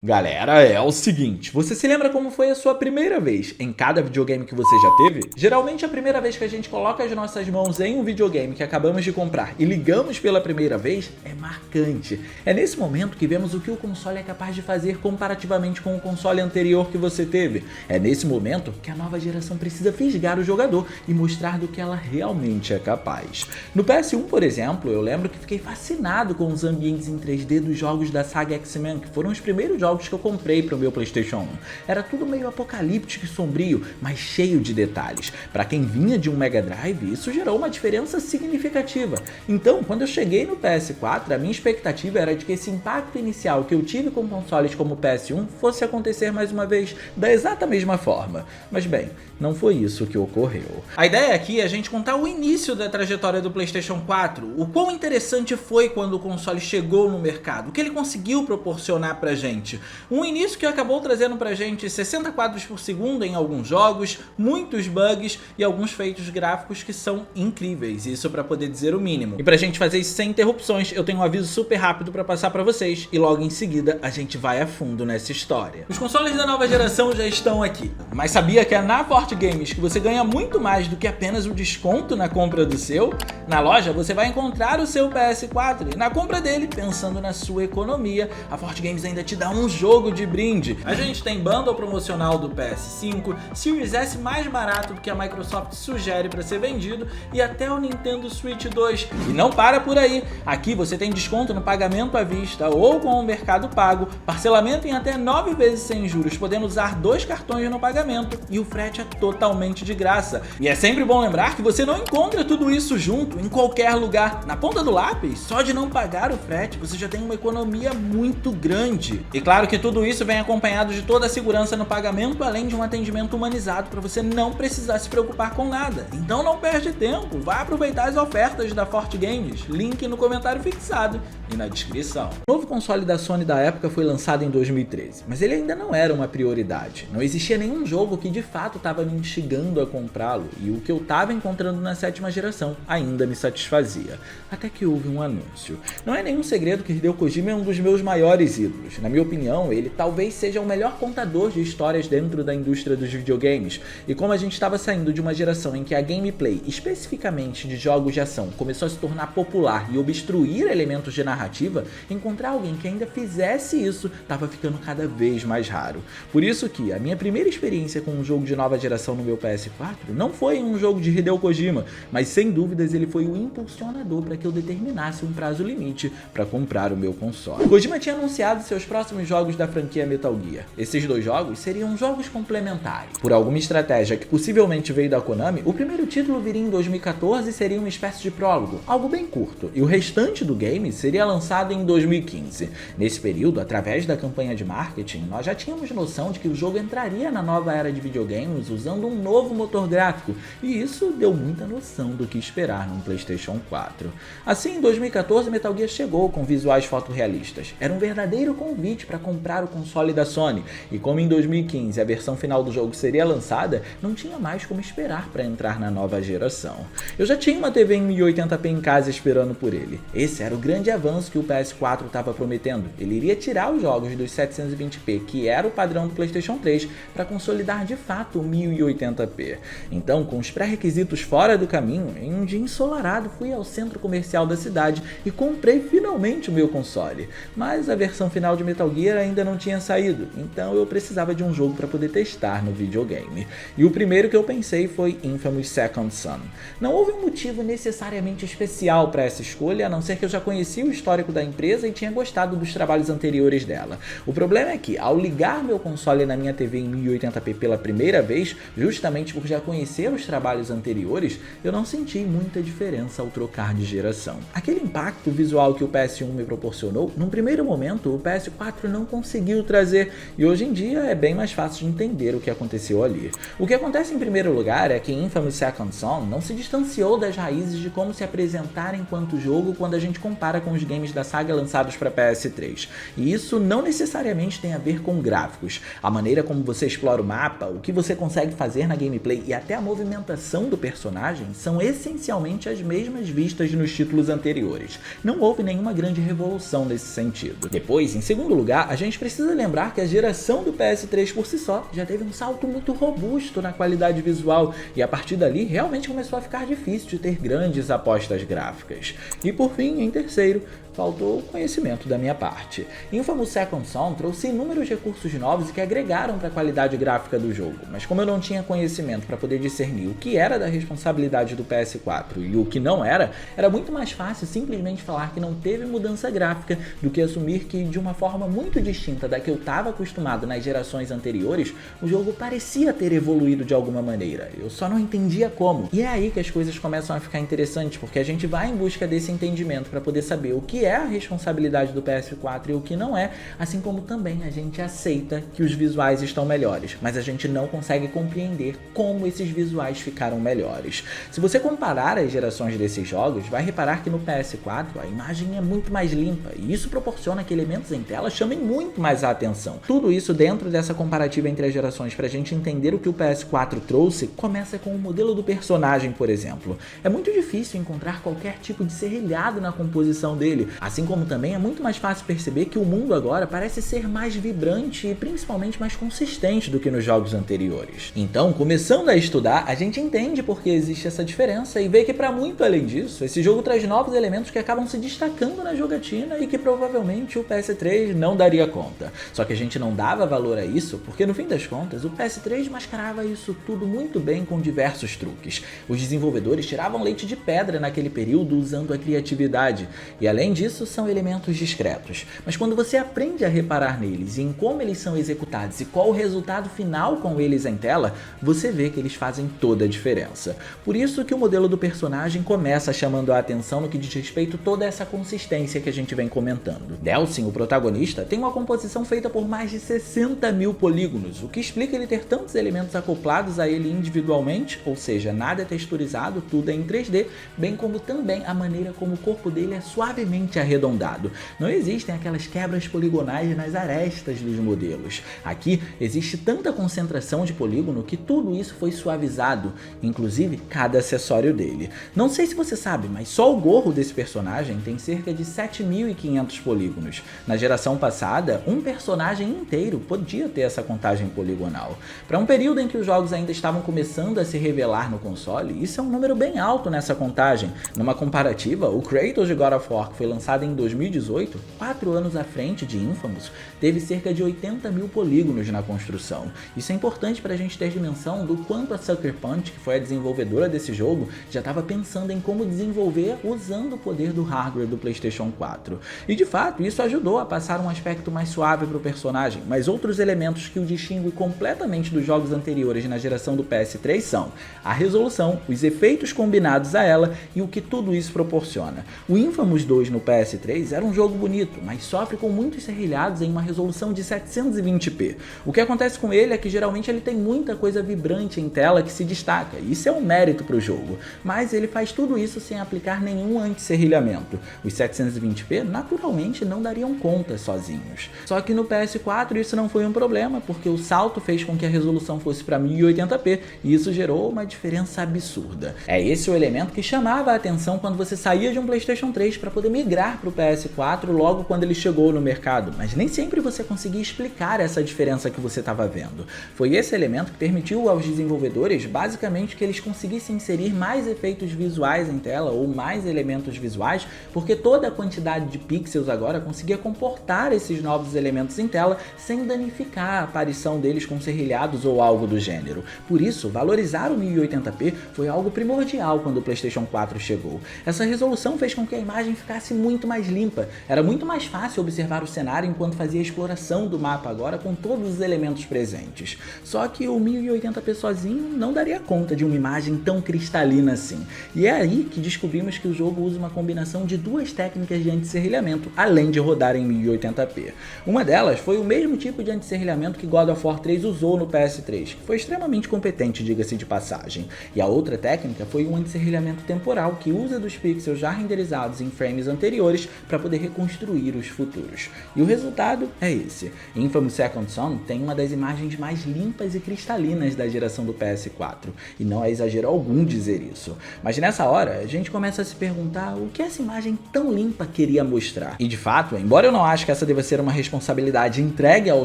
Galera, é o seguinte, você se lembra como foi a sua primeira vez em cada videogame que você já teve? Geralmente a primeira vez que a gente coloca as nossas mãos em um videogame que acabamos de comprar e ligamos pela primeira vez é marcante. É nesse momento que vemos o que o console é capaz de fazer comparativamente com o console anterior que você teve. É nesse momento que a nova geração precisa fisgar o jogador e mostrar do que ela realmente é capaz. No PS1, por exemplo, eu lembro que fiquei fascinado com os ambientes em 3D dos jogos da saga X-Men, que foram os primeiros jogos que eu comprei para o meu PlayStation 1. Era tudo meio apocalíptico e sombrio, mas cheio de detalhes. Para quem vinha de um Mega Drive, isso gerou uma diferença significativa. Então, quando eu cheguei no PS4, a minha expectativa era de que esse impacto inicial que eu tive com consoles como o PS1 fosse acontecer mais uma vez da exata mesma forma. Mas bem, não foi isso que ocorreu. A ideia aqui é a gente contar o início da trajetória do PlayStation 4, o quão interessante foi quando o console chegou no mercado, o que ele conseguiu proporcionar pra gente. Um início que acabou trazendo pra gente 60 quadros por segundo em alguns jogos, muitos bugs e alguns feitos gráficos que são incríveis, isso pra poder dizer o mínimo. E pra gente fazer isso sem interrupções, eu tenho um aviso super rápido pra passar pra vocês e logo em seguida a gente vai a fundo nessa história. Os consoles da nova geração já estão aqui, mas sabia que é na Forte Games que você ganha muito mais do que apenas o desconto na compra do seu? Na loja você vai encontrar o seu PS4 e na compra dele, pensando na sua economia, a Forte Games ainda te dá um jogo de brinde. A gente tem bundle promocional do PS5, Series S mais barato do que a Microsoft sugere para ser vendido e até o Nintendo Switch 2. E não para por aí, aqui você tem desconto no pagamento à vista ou com o Mercado Pago, parcelamento em até 9 vezes sem juros, podendo usar 2 cartões no pagamento e o frete é totalmente de graça. E é sempre bom lembrar que você não encontra tudo isso junto em qualquer lugar. Na ponta do lápis, só de não pagar o frete, você já tem uma economia muito grande. E claro que tudo isso vem acompanhado de toda a segurança no pagamento, além de um atendimento humanizado para você não precisar se preocupar com nada. Então não perde tempo, vai aproveitar as ofertas da Forte Games, link no comentário fixado e na descrição. O novo console da Sony da época foi lançado em 2013, mas ele ainda não era uma prioridade. Não existia nenhum jogo que de fato estava me instigando a comprá-lo e o que eu estava encontrando na 7ª geração ainda me satisfazia. Até que houve um anúncio. Não é nenhum segredo que Hideo Kojima é um dos meus maiores ídolos. Na minha opinião, ele talvez seja o melhor contador de histórias dentro da indústria dos videogames. E como a gente estava saindo de uma geração em que a gameplay, especificamente de jogos de ação, começou a se tornar popular e obstruir elementos de narrativa, encontrar alguém que ainda fizesse isso estava ficando cada vez mais raro. Por isso que a minha primeira experiência com um jogo de nova geração no meu PS4 não foi um jogo de Hideo Kojima, mas sem dúvidas ele foi o impulsionador para que eu determinasse um prazo limite para comprar o meu console. Kojima tinha anunciado seus próximos jogos da franquia Metal Gear. Esses 2 jogos seriam jogos complementares. Por alguma estratégia que possivelmente veio da Konami, o primeiro título viria em 2014 e seria uma espécie de prólogo, algo bem curto, e o restante do game seria lançado em 2015. Nesse período, através da campanha de marketing, nós já tínhamos noção de que o jogo entraria na nova era de videogames usando um novo motor gráfico, e isso deu muita noção do que esperar num PlayStation 4. Assim, em 2014, Metal Gear chegou com visuais fotorrealistas. Era um verdadeiro convite para comprar o console da Sony, e como em 2015 a versão final do jogo seria lançada, não tinha mais como esperar para entrar na nova geração. Eu já tinha uma TV em 1080p em casa esperando por ele. Esse era o grande avanço que o PS4 estava prometendo. Ele iria tirar os jogos dos 720p, que era o padrão do PlayStation 3, para consolidar de fato o 1080p. Então, com os pré-requisitos fora do caminho, em um dia ensolarado fui ao centro comercial da cidade e comprei finalmente o meu console. Mas a versão final de Metal Gear ainda não tinha saído, então eu precisava de um jogo para poder testar no videogame. E o primeiro que eu pensei foi Infamous Second Son. Não houve um motivo necessariamente especial para essa escolha, a não ser que eu já conhecia o histórico da empresa e tinha gostado dos trabalhos anteriores dela. O problema é que, ao ligar meu console na minha TV em 1080p pela primeira vez, justamente por já conhecer os trabalhos anteriores, eu não senti muita diferença ao trocar de geração. Aquele impacto visual que o PS1 me proporcionou, num primeiro momento o PS4 não conseguiu trazer, e hoje em dia é bem mais fácil de entender o que aconteceu ali. O que acontece em primeiro lugar é que Infamous Second Son não se distanciou das raízes de como se apresentar enquanto jogo quando a gente compara com os games da saga lançados para PS3. E isso não necessariamente tem a ver com gráficos. A maneira como você explora o mapa, o que você consegue fazer na gameplay e até a movimentação do personagem são essencialmente as mesmas vistas nos títulos anteriores. Não houve nenhuma grande revolução nesse sentido. Depois, em segundo lugar, a gente precisa lembrar que a geração do PS3 por si só já teve um salto muito robusto na qualidade visual e a partir dali realmente começou a ficar difícil de ter grandes apostas gráficas. E por fim, em terceiro, faltou conhecimento da minha parte. Infamous Second Son trouxe inúmeros recursos novos que agregaram para a qualidade gráfica do jogo, mas como eu não tinha conhecimento para poder discernir o que era da responsabilidade do PS4 e o que não era muito mais fácil simplesmente falar que não teve mudança gráfica do que assumir que, de uma forma muito distinta da que eu estava acostumado nas gerações anteriores, o jogo parecia ter evoluído de alguma maneira, eu só não entendia como. E é aí que as coisas começam a ficar interessantes, porque a gente vai em busca desse entendimento para poder saber o que é a responsabilidade do PS4 e o que não é, assim como também a gente aceita que os visuais estão melhores, mas a gente não consegue compreender como esses visuais ficaram melhores. Se você comparar as gerações desses jogos, vai reparar que no PS4 a imagem é muito mais limpa e isso proporciona que elementos em tela chamem muito mais a atenção. Tudo isso dentro dessa comparativa entre as gerações para a gente entender o que o PS4 trouxe, começa com o modelo do personagem, por exemplo. É muito difícil encontrar qualquer tipo de serrilhado na composição dele, assim como também é muito mais fácil perceber que o mundo agora parece ser mais vibrante e principalmente mais consistente do que nos jogos anteriores. Então, começando a estudar, a gente entende por que existe essa diferença e vê que, para muito além disso, esse jogo traz novos elementos que acabam se destacando na jogatina e que provavelmente o PS3 não daria conta. Só que a gente não dava valor a isso porque, no fim das contas, o PS3 mascarava isso tudo muito bem com diversos truques. Os desenvolvedores tiravam leite de pedra naquele período usando a criatividade e, além disso, são elementos discretos. Mas quando você aprende a reparar neles e em como eles são executados e qual o resultado final com eles em tela, você vê que eles fazem toda a diferença. Por isso que o modelo do personagem começa chamando a atenção no que diz respeito a toda essa consistência que a gente vem comentando. Delsin, o protagonista, tem uma composição feita por mais de 60 mil polígonos, o que explica ele ter tantos elementos acoplados a ele individualmente, ou seja, nada é texturizado, tudo é em 3D, bem como também a maneira como o corpo dele é suavemente arredondado. Não existem aquelas quebras poligonais nas arestas dos modelos. Aqui existe tanta concentração de polígono que tudo isso foi suavizado, inclusive cada acessório dele. Não sei se você sabe, mas só o gorro desse personagem tem cerca de 7.500 polígonos. Na geração passada, um personagem inteiro podia ter essa contagem poligonal. Para um período em que os jogos ainda estavam começando a se revelar no console, isso é um número bem alto nessa contagem. Numa comparativa, o Kratos de God of War, que foi lançado em 2018, 4 anos à frente de Infamous, teve cerca de 80 mil polígonos na construção. Isso é importante para a gente ter dimensão do quanto a Sucker Punch, que foi a desenvolvedora desse jogo, já estava pensando em como desenvolver usando o poder do hardware do PlayStation 4. E de fato, isso ajudou a passar um aspecto mais suave para o personagem, mas outros elementos que o distinguem completamente dos jogos anteriores na geração do PS3 são a resolução, os efeitos combinados a ela e o que tudo isso proporciona. O Infamous 2 no PS3 era um jogo bonito, mas sofre com muitos serrilhados em uma resolução de 720p. O que acontece com ele é que geralmente ele tem muita coisa vibrante em tela que se destaca, e isso é um mérito para o jogo, mas ele faz tudo isso sem aplicar nenhum anti-serrilhamento. Os 720p naturalmente não dariam conta sozinhos. Só que no PS4 isso não foi um problema, porque o salto fez com que a resolução fosse para 1080p e isso gerou uma diferença absurda. É esse o elemento que chamava a atenção quando você saía de um PlayStation 3 para poder migrar para o PS4 logo quando ele chegou no mercado, mas nem sempre você conseguia explicar essa diferença que você estava vendo. Foi esse elemento que permitiu aos desenvolvedores basicamente que eles conseguissem inserir mais efeitos visuais em tela ou mais elementos visuais, porque toda a quantidade de pixels agora conseguia comportar esses novos elementos em tela sem danificar a aparição deles com serrilhados ou algo do gênero. Por isso, valorizar o 1080p foi algo primordial quando o PlayStation 4 chegou. Essa resolução fez com que a imagem ficasse muito mais limpa. Era muito mais fácil observar o cenário enquanto fazia a exploração do mapa agora com todos os elementos presentes. Só que o 1080p sozinho não daria conta de uma imagem tão cristalina assim. E é aí que descobrimos que o jogo usa uma combinação de duas técnicas de anti-serrilhamento, além de rodar em 1080p. Uma delas foi o mesmo tipo de anti-serrilhamento que God of War 3 usou no PS3, que foi extremamente competente, diga-se de passagem. E a outra técnica foi um anti-serrilhamento temporal, que usa dos pixels já renderizados em frames anteriores anteriores para poder reconstruir os futuros. E o resultado é esse. Infamous Second Son tem uma das imagens mais limpas e cristalinas da geração do PS4, e não é exagero algum dizer isso. Mas nessa hora, a gente começa a se perguntar o que essa imagem tão limpa queria mostrar. E de fato, embora eu não ache que essa deva ser uma responsabilidade entregue ao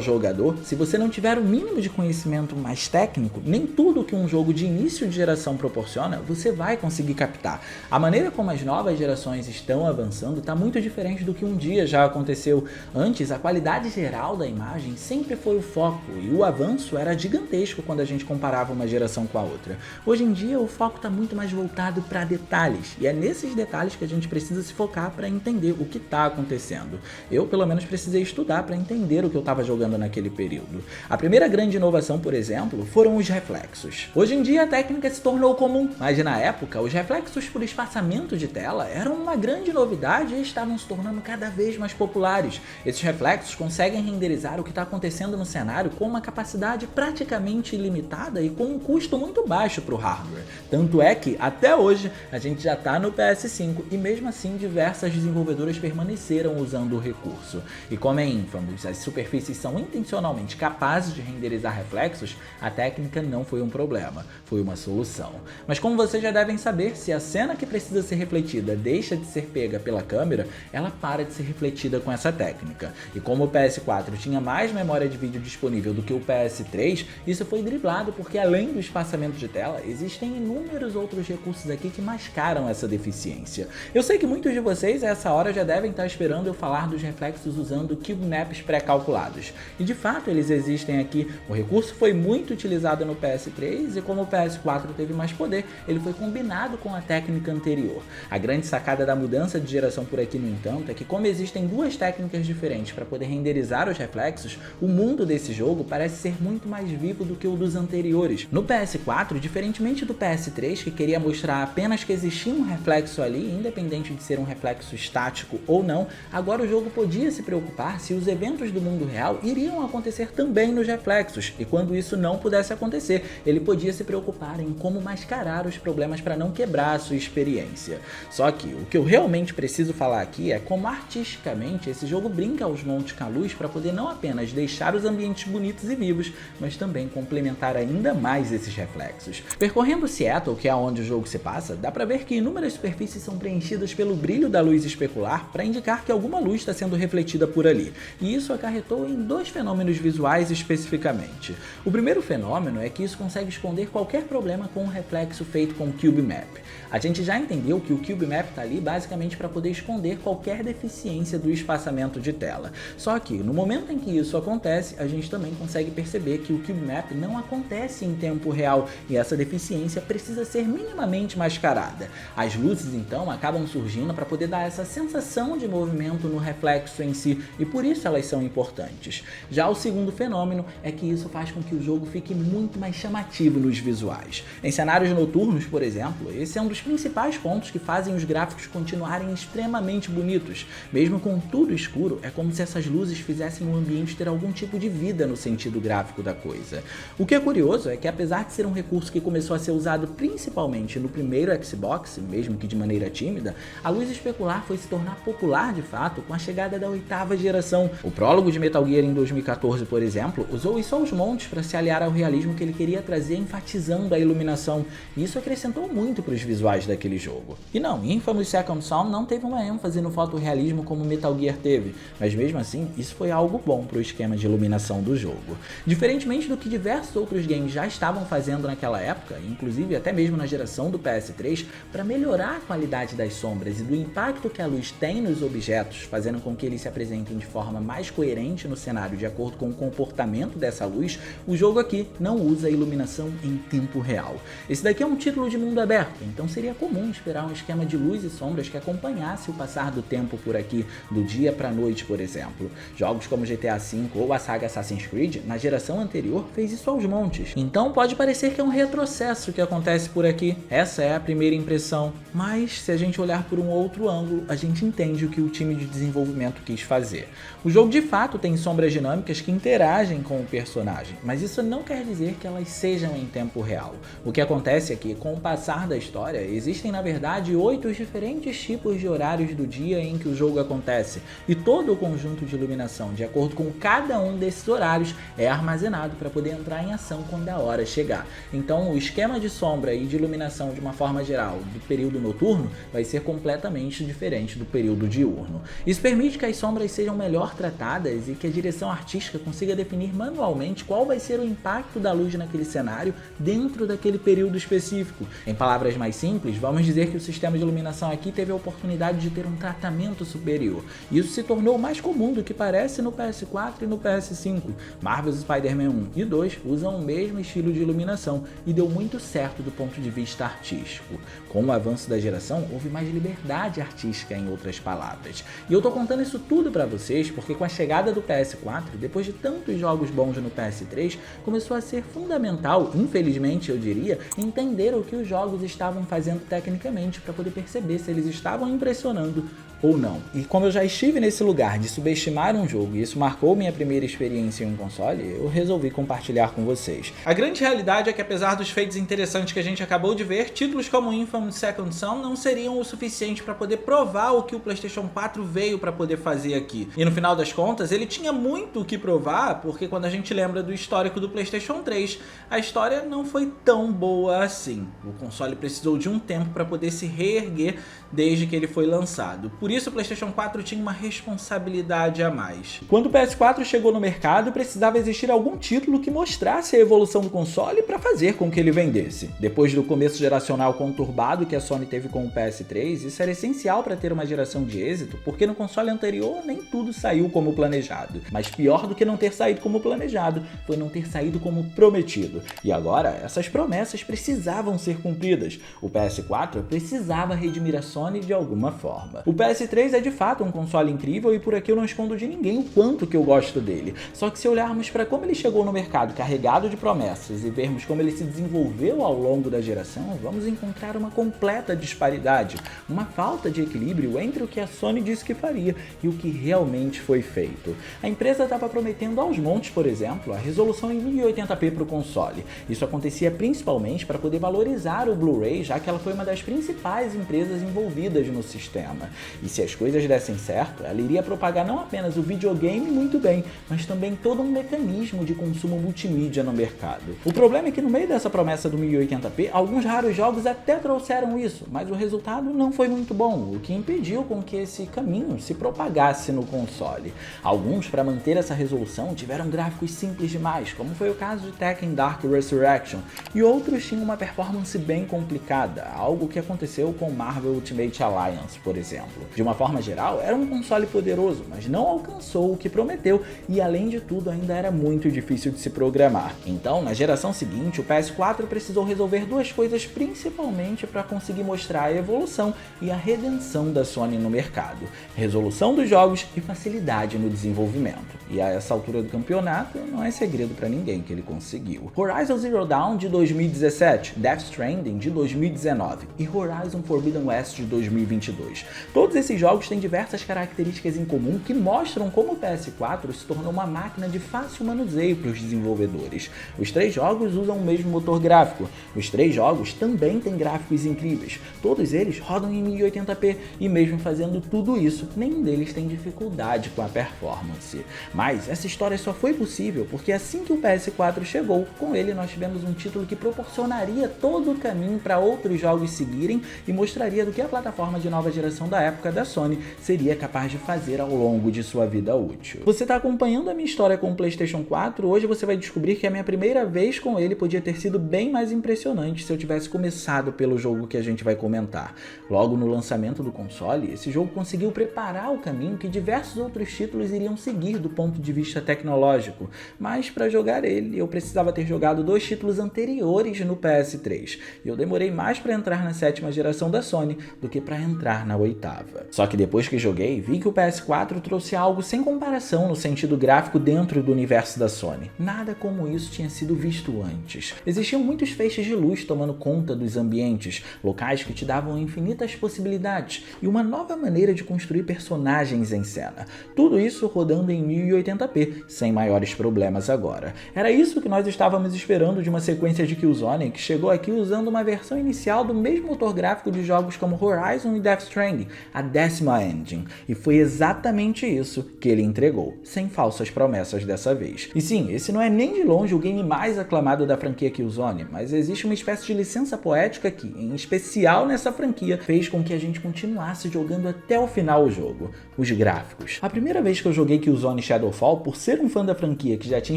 jogador, se você não tiver o mínimo de conhecimento mais técnico, nem tudo que um jogo de início de geração proporciona, você vai conseguir captar. A maneira como as novas gerações estão avançando está muito diferente do que um dia já aconteceu. Antes, a qualidade geral da imagem sempre foi o foco, e o avanço era gigantesco quando a gente comparava uma geração com a outra. Hoje em dia, o foco está muito mais voltado para detalhes, e é nesses detalhes que a gente precisa se focar para entender o que está acontecendo. Eu, pelo menos, precisei estudar para entender o que eu estava jogando naquele período. A primeira grande inovação, por exemplo, foram os reflexos. Hoje em dia, a técnica se tornou comum, mas na época, os reflexos por espaçamento de tela eram uma grande novidade e estavam se tornando cada vez mais populares. Esses reflexos conseguem renderizar o que está acontecendo no cenário com uma capacidade praticamente ilimitada e com um custo muito baixo para o hardware. Tanto é que, até hoje, a gente já está no PS5 e mesmo assim diversas desenvolvedoras permaneceram usando o recurso. E como em Infamous as superfícies são intencionalmente capazes de renderizar reflexos, a técnica não foi um problema, foi uma solução. Mas como vocês já devem saber, se a cena que precisa ser refletida deixa de ser pega pela câmera, ela para de ser refletida com essa técnica. E como o PS4 tinha mais memória de vídeo disponível do que o PS3, isso foi driblado porque além do espaçamento de tela, existem inúmeros outros recursos aqui que mascaram essa deficiência. Eu sei que muitos de vocês a essa hora já devem estar esperando eu falar dos reflexos usando cube maps pré-calculados. E de fato eles existem aqui. O recurso foi muito utilizado no PS3 e como o PS4 teve mais poder, ele foi combinado com a técnica anterior. A grande sacada da mudança de geração por aqui, no entanto, é que como existem duas técnicas diferentes para poder renderizar os reflexos, o mundo desse jogo parece ser muito mais vivo do que o dos anteriores. No PS4, diferentemente do PS3, que queria mostrar apenas que existia um reflexo ali, independente de ser um reflexo estático ou não, agora o jogo podia se preocupar se os eventos do mundo real iriam acontecer também nos reflexos, e quando isso não pudesse acontecer, ele podia se preocupar em como mascarar os problemas para não quebrar a sua experiência. Só que o que eu realmente preciso falar aqui é como artisticamente esse jogo brinca aos montes com a luz para poder não apenas deixar os ambientes bonitos e vivos, mas também complementar ainda mais esses reflexos. Percorrendo Seattle, que é onde o jogo se passa, dá para ver que inúmeras superfícies são preenchidas pelo brilho da luz especular para indicar que alguma luz está sendo refletida por ali, e isso acarretou em dois fenômenos visuais especificamente. O primeiro fenômeno é que isso consegue esconder qualquer problema com o reflexo feito com o Cube Map. A gente já entendeu que o Cube Map está ali basicamente para poder esconder qualquer deficiência do espaçamento de tela. Só que no momento em que isso acontece, a gente também consegue perceber que o Cube Map não acontece em tempo real e essa deficiência precisa ser minimamente mascarada. As luzes então acabam surgindo para poder dar essa sensação de movimento no reflexo em si e por isso elas são importantes. Já o segundo fenômeno é que isso faz com que o jogo fique muito mais chamativo nos visuais. Em cenários noturnos, por exemplo, esse é um dos principais pontos que fazem os gráficos continuarem extremamente bonitos. Mesmo com tudo escuro, é como se essas luzes fizessem o ambiente ter algum tipo de vida no sentido gráfico da coisa. O que é curioso é que apesar de ser um recurso que começou a ser usado principalmente no primeiro Xbox, mesmo que de maneira tímida, a luz especular foi se tornar popular de fato com a chegada da 8ª geração. O prólogo de Metal Gear em 2014, por exemplo, usou isso aos montes para se aliar ao realismo que ele queria trazer, enfatizando a iluminação, e isso acrescentou muito para os visuais daquele jogo. E não, Infamous Second Son não teve uma ênfase no fotorrealismo como Metal Gear teve, mas mesmo assim, isso foi algo bom para o esquema de iluminação do jogo. Diferentemente do que diversos outros games já estavam fazendo naquela época, inclusive até mesmo na geração do PS3, para melhorar a qualidade das sombras e do impacto que a luz tem nos objetos, fazendo com que eles se apresentem de forma mais coerente no cenário de acordo com o comportamento dessa luz, o jogo aqui não usa a iluminação em tempo real. Esse daqui é um título de mundo aberto, então seria comum esperar um esquema de luz e sombras que acompanhasse o passar do tempo por aqui, do dia para a noite, por exemplo. Jogos como GTA V ou a saga Assassin's Creed, na geração anterior, fez isso aos montes. Então pode parecer que é um retrocesso que acontece por aqui, essa é a primeira impressão, mas se a gente olhar por um outro ângulo, a gente entende o que o time de desenvolvimento quis fazer. O jogo de fato tem sombras dinâmicas que interagem com o personagem, mas isso não quer dizer que elas sejam em tempo real. O que acontece é que, com o passar da história, existem na verdade 8 diferentes tipos de horários horários do dia em que o jogo acontece, e todo o conjunto de iluminação, de acordo com cada um desses horários, é armazenado para poder entrar em ação quando a hora chegar. Então o esquema de sombra e de iluminação de uma forma geral do período noturno vai ser completamente diferente do período diurno. Isso permite que as sombras sejam melhor tratadas e que a direção artística consiga definir manualmente qual vai ser o impacto da luz naquele cenário dentro daquele período específico. Em palavras mais simples, vamos dizer que o sistema de iluminação aqui teve a oportunidade de ter um tratamento superior. Isso se tornou mais comum do que parece no PS4 e no PS5. Marvel's Spider-Man 1 e 2 usam o mesmo estilo de iluminação e deu muito certo do ponto de vista artístico. Com o avanço da geração, houve mais liberdade artística, em outras palavras. E eu tô contando isso tudo pra vocês porque com a chegada do PS4, depois de tantos jogos bons no PS3, começou a ser fundamental, infelizmente eu diria, entender o que os jogos estavam fazendo tecnicamente para poder perceber se eles estavam impressionando ou não. E como eu já estive nesse lugar de subestimar um jogo e isso marcou minha primeira experiência em um console, eu resolvi compartilhar com vocês. A grande realidade é que apesar dos feitos interessantes que a gente acabou de ver, títulos como Infamous Second Son não seriam o suficiente para poder provar o que o PlayStation 4 veio para poder fazer aqui. E no final das contas, ele tinha muito o que provar, porque quando a gente lembra do histórico do PlayStation 3, a história não foi tão boa assim. O console precisou de um tempo para poder se reerguer desde que ele foi lançado. Por isso o PlayStation 4 tinha uma responsabilidade a mais. Quando o PS4 chegou no mercado, precisava existir algum título que mostrasse a evolução do console para fazer com que ele vendesse. Depois do começo geracional conturbado que a Sony teve com o PS3, isso era essencial para ter uma geração de êxito, porque no console anterior nem tudo saiu como planejado. Mas pior do que não ter saído como planejado, foi não ter saído como prometido. E agora, essas promessas precisavam ser cumpridas. O PS4 precisava redimir a Sony de alguma forma. O PS3 é de fato um console incrível e por aqui eu não escondo de ninguém o quanto que eu gosto dele. Só que se olharmos para como ele chegou no mercado carregado de promessas e vermos como ele se desenvolveu ao longo da geração, vamos encontrar uma completa disparidade, uma falta de equilíbrio entre o que a Sony disse que faria e o que realmente foi feito. A empresa estava prometendo aos montes, por exemplo, a resolução em 1080p para o console. Isso acontecia principalmente para poder valorizar o Blu-ray, já que ela foi uma das principais empresas envolvidas no sistema. E se as coisas dessem certo, ela iria propagar não apenas o videogame muito bem, mas também todo um mecanismo de consumo multimídia no mercado. O problema é que no meio dessa promessa do 1080p, alguns raros jogos até trouxeram isso, mas o resultado não foi muito bom, o que impediu com que esse caminho se propagasse no console. Alguns, para manter essa resolução, tiveram gráficos simples demais, como foi o caso de Tekken Dark Resurrection, e outros tinham uma performance bem complicada, algo que aconteceu com Marvel Ultimate Alliance, por exemplo. De uma forma geral, era um console poderoso, mas não alcançou o que prometeu e, além de tudo, ainda era muito difícil de se programar. Então, na geração seguinte, o PS4 precisou resolver duas coisas principalmente para conseguir mostrar a evolução e a redenção da Sony no mercado: resolução dos jogos e facilidade no desenvolvimento. E a essa altura do campeonato, não é segredo para ninguém que ele conseguiu. Horizon Zero Dawn de 2017, Death Stranding de 2019 e Horizon Forbidden West de 2022. Todos esses jogos têm diversas características em comum que mostram como o PS4 se tornou uma máquina de fácil manuseio para os desenvolvedores. Os três jogos usam o mesmo motor gráfico. Os três jogos também têm gráficos incríveis. Todos eles rodam em 1080p e mesmo fazendo tudo isso, nenhum deles tem dificuldade com a performance. Mas essa história só foi possível porque assim que o PS4 chegou, com ele nós tivemos um título que proporcionaria todo o caminho para outros jogos seguirem e mostraria do que a plataforma de nova geração da época da Sony seria capaz de fazer ao longo de sua vida útil. Você está acompanhando a minha história com o PlayStation 4, hoje você vai descobrir que a minha primeira vez com ele podia ter sido bem mais impressionante se eu tivesse começado pelo jogo que a gente vai comentar. Logo no lançamento do console, esse jogo conseguiu preparar o caminho que diversos outros títulos iriam seguir do ponto de vista tecnológico, mas para jogar ele eu precisava ter jogado dois títulos anteriores no PS3, e eu demorei mais para entrar na sétima geração da Sony do que para entrar na oitava. Só que depois que joguei, vi que o PS4 trouxe algo sem comparação no sentido gráfico dentro do universo da Sony. Nada como isso tinha sido visto antes. Existiam muitos feixes de luz tomando conta dos ambientes, locais que te davam infinitas possibilidades e uma nova maneira de construir personagens em cena. Tudo isso rodando em 1080p, sem maiores problemas agora. Era isso que nós estávamos esperando de uma sequência de Killzone que chegou aqui usando uma versão inicial do mesmo motor gráfico de jogos como Horizon e Death Stranding, há 10ª engine, e foi exatamente isso que ele entregou, sem falsas promessas dessa vez. E sim, esse não é nem de longe o game mais aclamado da franquia Killzone, mas existe uma espécie de licença poética que, em especial nessa franquia, fez com que a gente continuasse jogando até o final o jogo: os gráficos. A primeira vez que eu joguei Killzone Shadowfall, por ser um fã da franquia que já tinha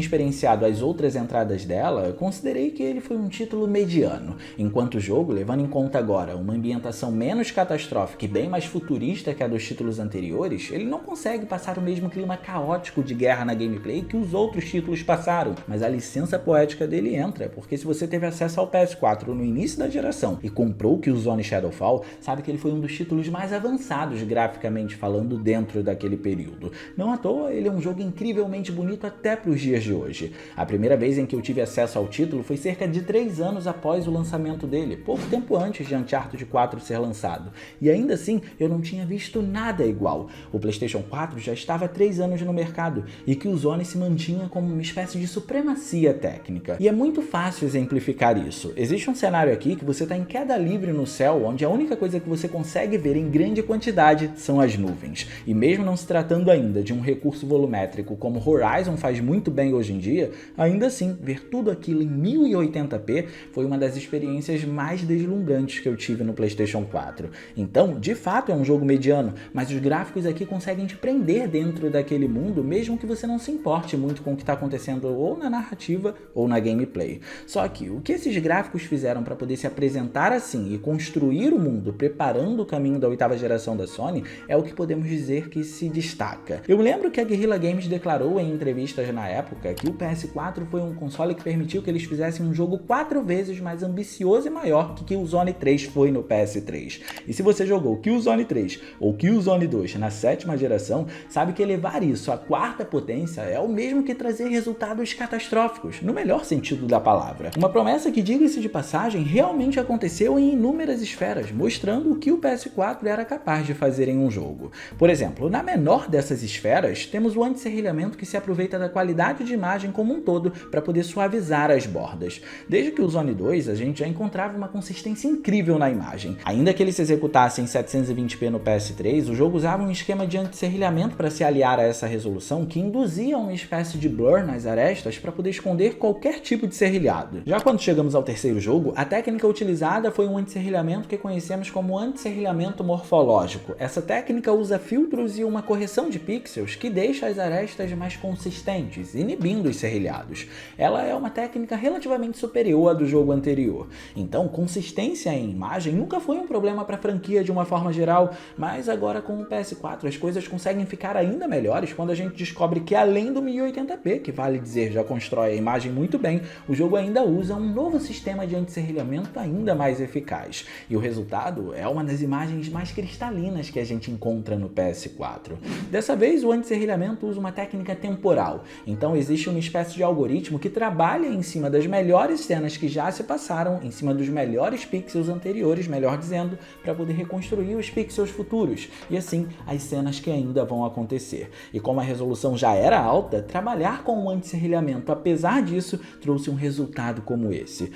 experienciado as outras entradas dela, considerei que ele foi um título mediano, enquanto o jogo, levando em conta agora uma ambientação menos catastrófica e bem mais futurista que a dos títulos anteriores, ele não consegue passar o mesmo clima caótico de guerra na gameplay que os outros títulos passaram, mas a licença poética dele entra, porque se você teve acesso ao PS4 no início da geração e comprou o Killzone Shadowfall, sabe que ele foi um dos títulos mais avançados graficamente falando dentro daquele período. Não à toa, ele é um jogo incrivelmente bonito até para os dias de hoje. A primeira vez em que eu tive acesso ao título foi cerca de 3 anos após o lançamento dele, pouco tempo antes de Uncharted 4 ser lançado, e ainda assim eu não tinha visto nada igual. O PlayStation 4 já estava há 3 anos no mercado e Killzone se mantinha como uma espécie de supremacia técnica. E é muito fácil exemplificar isso. Existe um cenário aqui que você está em queda livre no céu, onde a única coisa que você consegue ver em grande quantidade são as nuvens. E mesmo não se tratando ainda de um recurso volumétrico como Horizon faz muito bem hoje em dia, ainda assim, ver tudo aquilo em 1080p foi uma das experiências mais deslumbrantes que eu tive no PlayStation 4. Então, de fato é um jogo mediano, mas os gráficos aqui conseguem te prender dentro daquele mundo, mesmo que você não se importe muito com o que está acontecendo ou na narrativa ou na gameplay. Só que o que esses gráficos fizeram para poder se apresentar assim e construir o mundo, preparando o caminho da 8ª geração da Sony, é o que podemos dizer que se destaca. Eu lembro que a Guerrilla Games declarou em entrevistas na época que o PS4 foi um console que permitiu que eles fizessem um jogo 4 vezes mais ambicioso e maior que Killzone 3 foi no PS3. E se você jogou Killzone 3 ou Killzone 2 na 7ª geração, sabe que elevar isso à 4ª potência é o mesmo que trazer resultados catastróficos, no melhor sentido da palavra. Uma promessa que, diga-se de passagem, realmente aconteceu em inúmeras esferas, mostrando o que o PS4 era capaz de fazer em um jogo. Por exemplo, na menor dessas esferas, temos o anti-serrilhamento que se aproveita da qualidade de imagem como um todo para poder suavizar as bordas. Desde que o Zone 2, a gente já encontrava uma consistência incrível na imagem. Ainda que ele se executasse em 720p no PS3, o jogo usava um esquema de anti-serrilhamento para se aliar a essa resolução que induzia uma espécie de blur nas arestas para poder esconder qualquer tipo de serrilhado. Já quando chegamos ao terceiro jogo, a técnica utilizada foi um anti-serrilhamento que conhecemos como anti-serrilhamento morfológico. Essa técnica usa filtros e uma correção de pixels que deixa as arestas mais consistentes, inibindo os serrilhados. Ela é uma técnica relativamente superior à do jogo anterior. Então, consistência em imagem nunca foi um problema para a franquia de uma forma geral, mas agora com o PS4 as coisas conseguem ficar ainda melhores quando a gente descobre que além do 1080p, que vale dizer já constrói a imagem muito bem, o jogo ainda usa um novo sistema de anti-serrilhamento ainda mais eficaz. E o resultado é uma das imagens mais cristalinas que a gente encontra no PS4. Dessa vez, o anti-serrilhamento usa uma técnica temporal. Então existe uma espécie de algoritmo que trabalha em cima das melhores cenas que já se passaram, em cima dos melhores pixels anteriores, melhor dizendo, para poder reconstruir os pixels futuros, e assim as cenas que ainda vão acontecer. E como a resolução já era alta, trabalhar com o anti-serrilhamento, apesar disso, trouxe um resultado como esse.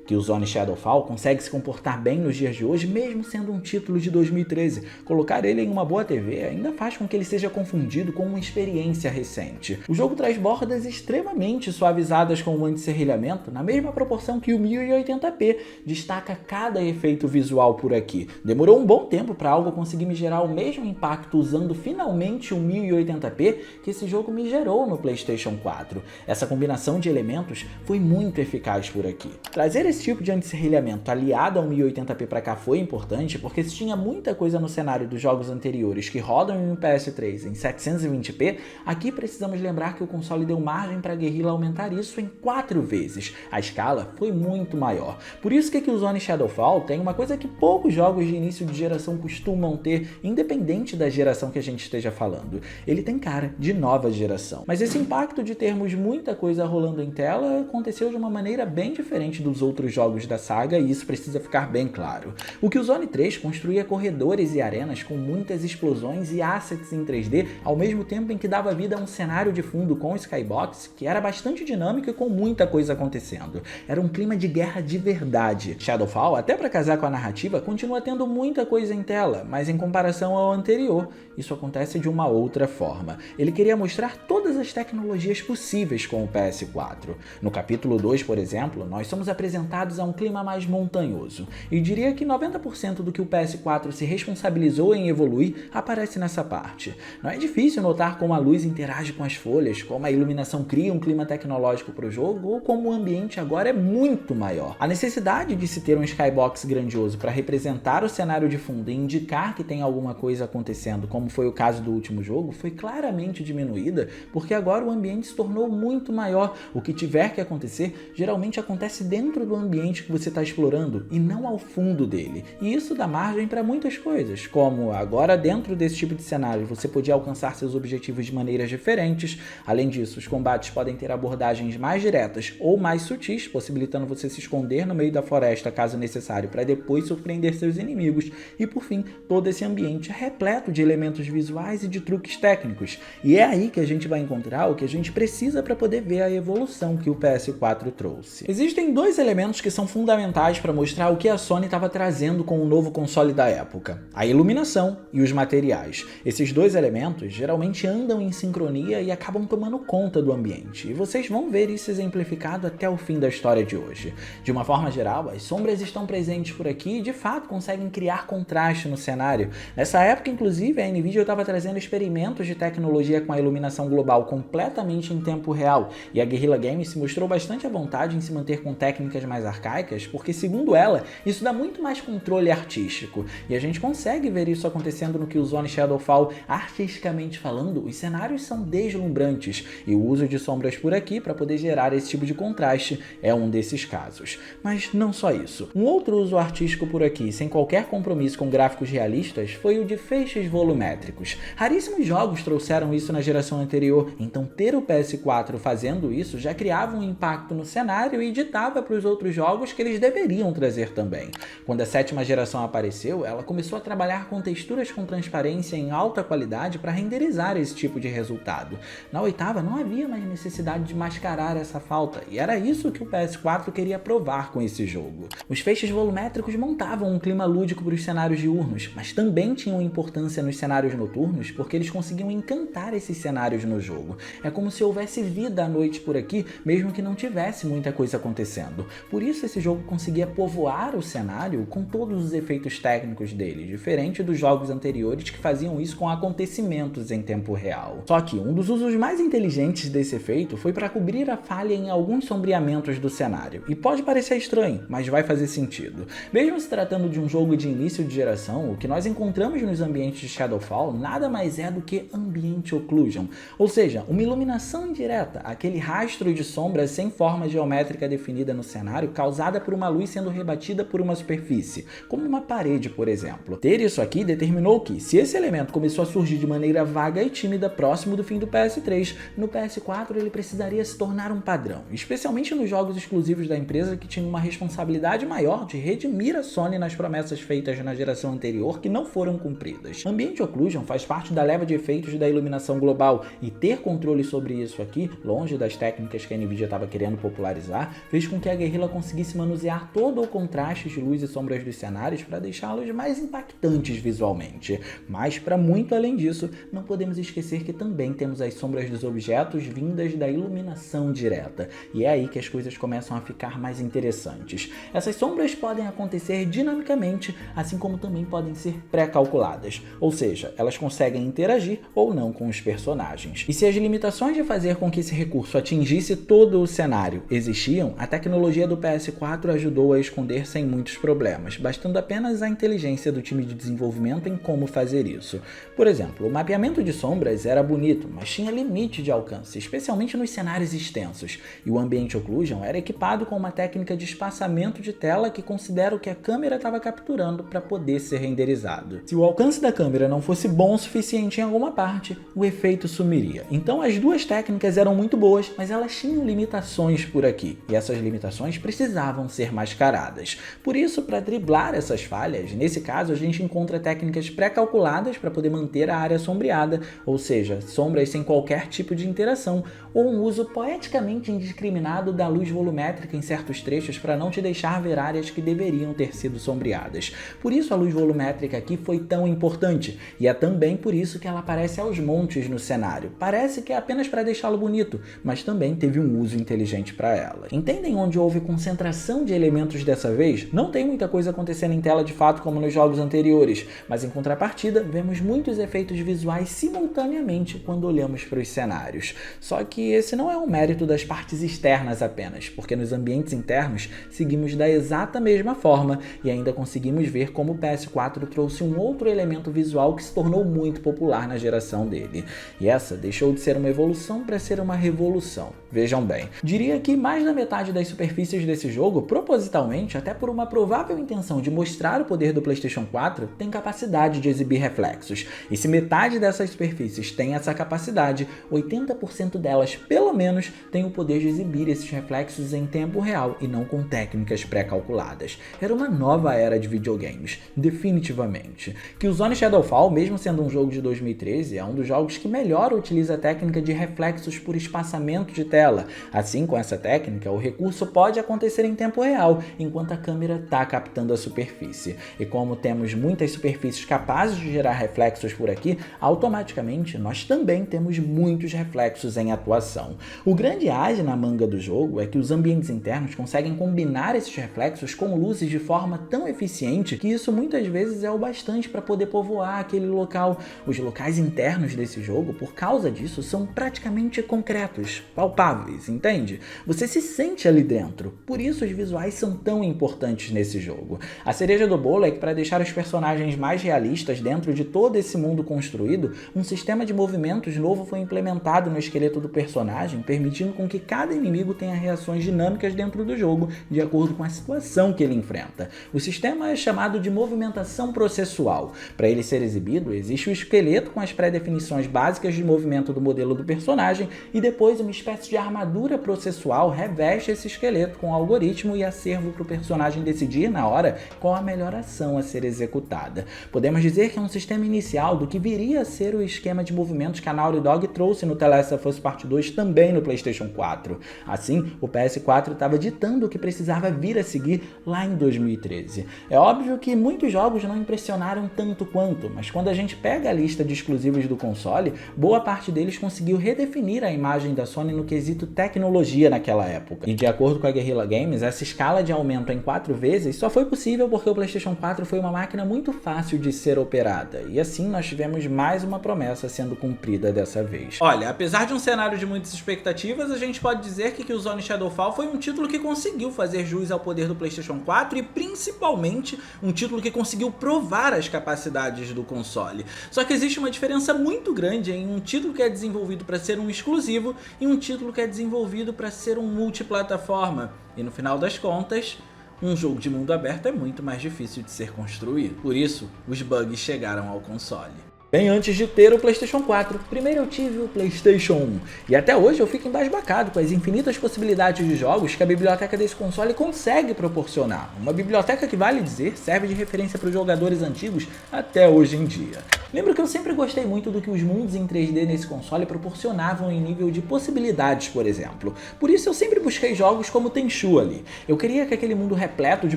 Que o Zone Shadowfall consegue se comportar bem nos dias de hoje, mesmo sendo um título de 2013. Colocar ele em uma boa TV ainda faz com que ele seja confundido com uma experiência recente. O jogo traz bordas extremamente suavizadas com o anti-serrilhamento, na mesma proporção que o 1080p, destaca cada efeito visual por aqui. Demorou um bom tempo para algo conseguir me gerar o mesmo impacto usando finalmente o 1080p que esse jogo me gerou no PlayStation 4. Essa combinação de elementos foi muito eficaz por aqui. Trazer esse tipo de anti-serrilhamento aliado ao 1080p para cá foi importante porque se tinha muita coisa no cenário dos jogos anteriores que rodam em um PS3 em 720p, aqui precisamos lembrar que o console deu margem para a Guerrilla aumentar isso em 4 vezes. A escala foi muito maior. Por isso que o Zone Shadowfall tem uma coisa que poucos jogos de início de geração costumam ter, independente da geração que a gente esteja falando. Ele tem cara de nova geração. Mas esse impacto de termos muita coisa rolando em tela aconteceu de uma maneira bem diferente dos outros jogos da saga, e isso precisa ficar bem claro. O Killzone 3 construía corredores e arenas com muitas explosões e assets em 3D, ao mesmo tempo em que dava vida a um cenário de fundo com o skybox que era bastante dinâmico e com muita coisa acontecendo. Era um clima de guerra de verdade. Shadowfall, até para casar com a narrativa, continua tendo muita coisa em tela, mas mas em comparação ao anterior, isso acontece de uma outra forma. Ele queria mostrar todas as tecnologias possíveis com o PS4. No capítulo 2, por exemplo, nós somos apresentados a um clima mais montanhoso, e diria que 90% do que o PS4 se responsabilizou em evoluir aparece nessa parte. Não é difícil notar como a luz interage com as folhas, como a iluminação cria um clima tecnológico para o jogo, ou como o ambiente agora é muito maior. A necessidade de se ter um skybox grandioso para representar o cenário de fundo e indicar que tem alguma coisa acontecendo, como foi o caso do último jogo, foi claramente diminuída, porque agora o ambiente se tornou muito maior. O que tiver que acontecer, geralmente acontece dentro do ambiente que você está explorando e não ao fundo dele. E isso dá margem para muitas coisas, como agora dentro desse tipo de cenário você podia alcançar seus objetivos de maneiras diferentes. Além disso, os combates podem ter abordagens mais diretas ou mais sutis, possibilitando você se esconder no meio da floresta caso necessário para depois surpreender seus inimigos. E por fim, todo esse ambiente é repleto de elementos visuais e de truques técnicos. E é aí que a gente vai encontrar o que a gente precisa para poder ver a evolução que o PS4 trouxe. Existem dois elementos que são fundamentais para mostrar o que a Sony estava trazendo com o novo console da época: a iluminação e os materiais. Esses dois elementos geralmente andam em sincronia e acabam tomando conta do ambiente, e vocês vão ver isso exemplificado até o fim da história de hoje. De uma forma geral, as sombras estão presentes por aqui e de fato conseguem criar contraste no cenário. Nessa época, inclusive, a Nvidia estava trazendo experimentos de tecnologia com a iluminação global completamente em tempo real, e a Guerrilla Games se mostrou bastante à vontade em se manter com técnicas mais arcaicas, porque, segundo ela, isso dá muito mais controle artístico, e a gente consegue ver isso acontecendo no Killzone Shadowfall. Artisticamente falando, os cenários são deslumbrantes, e o uso de sombras por aqui para poder gerar esse tipo de contraste é um desses casos. Mas não só isso. Um outro uso artístico por aqui, sem qualquer compromisso com gráficos realistas, foi o de feixes volumétricos. Raríssimos jogos trouxeram isso na geração anterior, então ter o PS4 fazendo isso já criava um impacto no cenário e ditava para os outros jogos que eles deveriam trazer também. Quando a 7ª geração apareceu, ela começou a trabalhar com texturas com transparência em alta qualidade para renderizar esse tipo de resultado. Na 8ª não havia mais necessidade de mascarar essa falta, e era isso que o PS4 queria provar com esse jogo. Os feixes volumétricos montavam um clima lúdico para os cenários diurnos, mas também tinham importância nos cenários noturnos, porque eles conseguiam encantar esses cenários no jogo. É como se houvesse vida à noite por aqui, mesmo que não tivesse muita coisa acontecendo. Por isso esse jogo conseguia povoar o cenário com todos os efeitos técnicos dele, diferente dos jogos anteriores que faziam isso com acontecimentos em tempo real. Só que um dos usos mais inteligentes desse efeito foi para cobrir a falha em alguns sombreamentos do cenário. E pode parecer estranho, mas vai fazer sentido. Mesmo se tratando de um jogo de início de geração, o que nós encontramos nos ambientes de Shadowfall nada mais é do que Ambient Occlusion, ou seja, uma iluminação indireta, aquele rastro de sombras sem forma geométrica definida no cenário, causada por uma luz sendo rebatida por uma superfície, como uma parede, por exemplo. Ter isso aqui determinou que, se esse elemento começou a surgir de maneira vaga e tímida próximo do fim do PS3, no PS4 ele precisaria se tornar um padrão, especialmente nos jogos exclusivos da empresa que tinham uma responsabilidade maior de redimir a Sony nas promessas feitas na geração anterior que não foram cumpridas. Ambient Occlusion faz parte da leva de efeitos da iluminação global, e ter controle sobre isso aqui, longe das técnicas que a Nvidia estava querendo popularizar, fez com que a Guerrilla conseguisse manusear todo o contraste de luz e sombras dos cenários para deixá-los mais impactantes visualmente. Mas, para muito além disso, não podemos esquecer que também temos as sombras dos objetos vindas da iluminação direta, e é aí que as coisas começam a ficar mais interessantes. Essas sombras podem acontecer dinamicamente, assim como também podem ser pré-calculadas, ou seja, elas conseguem interagir ou não com os personagens. E se as limitações de fazer com que esse recurso atingisse todo o cenário existiam, a tecnologia do PS4 ajudou a esconder sem muitos problemas, bastando apenas a inteligência do time de desenvolvimento em como fazer isso. Por exemplo, o mapeamento de sombras era bonito, mas tinha limite de alcance, especialmente nos cenários extensos, e o Ambient Occlusion era equipado com uma técnica de espaçamento de tela que considera o que a câmera estava capturando para poder ser renderizado. Se o alcance da câmera não fosse bom o suficiente em alguma parte, o efeito sumiria. Então as duas técnicas eram muito boas, mas elas tinham limitações por aqui, e essas limitações precisavam ser mascaradas. Por isso, para driblar essas falhas, nesse caso a gente encontra técnicas pré-calculadas para poder manter a área sombreada, ou seja, sombras sem qualquer tipo de interação, ou um uso poeticamente indiscriminado da luz volumétrica em certos trechos para não te deixar ver áreas que deveriam ter sido sombreadas. Por isso a luz volumétrica isométrica aqui foi tão importante, e é também por isso que ela aparece aos montes no cenário. Parece que é apenas para deixá-lo bonito, mas também teve um uso inteligente para ela. Entendem onde houve concentração de elementos dessa vez? Não tem muita coisa acontecendo em tela de fato como nos jogos anteriores, mas em contrapartida, vemos muitos efeitos visuais simultaneamente quando olhamos para os cenários. Só que esse não é um mérito das partes externas apenas, porque nos ambientes internos seguimos da exata mesma forma e ainda conseguimos ver como o PS4 trouxe um outro elemento visual que se tornou muito popular na geração dele. E essa deixou de ser uma evolução para ser uma revolução. Vejam bem, diria que mais da metade das superfícies desse jogo, propositalmente, até por uma provável intenção de mostrar o poder do PlayStation 4, tem capacidade de exibir reflexos. E se metade dessas superfícies tem essa capacidade, 80% delas, pelo menos, tem o poder de exibir esses reflexos em tempo real e não com técnicas pré-calculadas. Era uma nova era de videogames, definitivamente. Killzone Shadowfall, mesmo sendo um jogo de 2013, é um dos jogos que melhor utiliza a técnica de reflexos por espaçamento de tela. Assim, com essa técnica, o recurso pode acontecer em tempo real, enquanto a câmera está captando a superfície. E como temos muitas superfícies capazes de gerar reflexos por aqui, automaticamente nós também temos muitos reflexos em atuação. O grande age na manga do jogo é que os ambientes internos conseguem combinar esses reflexos com luzes de forma tão eficiente que isso muitas vezes é o bastante para poder povoar aquele local. Os locais internos desse jogo, por causa disso, são praticamente concretos, palpáveis, entende? Você se sente ali dentro. Por isso os visuais são tão importantes nesse jogo. A cereja do bolo é que, para deixar os personagens mais realistas dentro de todo esse mundo construído, um sistema de movimentos novo foi implementado no esqueleto do personagem, permitindo com que cada inimigo tenha reações dinâmicas dentro do jogo, de acordo com a situação que ele enfrenta. O sistema é chamado de movimentação processual. Para ele ser exibido, existe o esqueleto com as pré-definições básicas de movimento do modelo do personagem e depois uma espécie de armadura processual reveste esse esqueleto com algoritmo e acervo para o personagem decidir na hora qual a melhor ação a ser executada. Podemos dizer que é um sistema inicial do que viria a ser o esquema de movimentos que a Naughty Dog trouxe no The Last of Us Part 2 também no PlayStation 4. Assim, o PS4 estava ditando o que precisava vir a seguir lá em 2013. É óbvio que muitos jogos não impressionaram tanto quanto, mas quando a gente pega a lista de exclusivos do console, boa parte deles conseguiu redefinir a imagem da Sony no quesito tecnologia naquela época. E de acordo com a Guerrilla Games, essa escala de aumento em 4 vezes só foi possível porque o PlayStation 4 foi uma máquina muito fácil de ser operada. E assim nós tivemos mais uma promessa sendo cumprida dessa vez. Olha, apesar de um cenário de muitas expectativas, a gente pode dizer que Killzone Shadowfall foi um título que conseguiu fazer jus ao poder do PlayStation 4 e principalmente um título que conseguiu provar as capacidades do console. Só que existe uma diferença muito grande em um título que é desenvolvido para ser um exclusivo e um título que é desenvolvido para ser um multiplataforma. E no final das contas, um jogo de mundo aberto é muito mais difícil de ser construído. Por isso, os bugs chegaram ao console. Bem antes de ter o PlayStation 4, primeiro eu tive o PlayStation 1, e até hoje eu fico embasbacado com as infinitas possibilidades de jogos que a biblioteca desse console consegue proporcionar. Uma biblioteca que, vale dizer, serve de referência para os jogadores antigos até hoje em dia. Lembro que eu sempre gostei muito do que os mundos em 3D nesse console proporcionavam em nível de possibilidades, por exemplo. Por isso eu sempre busquei jogos como Tenchu ali. Eu queria que aquele mundo repleto de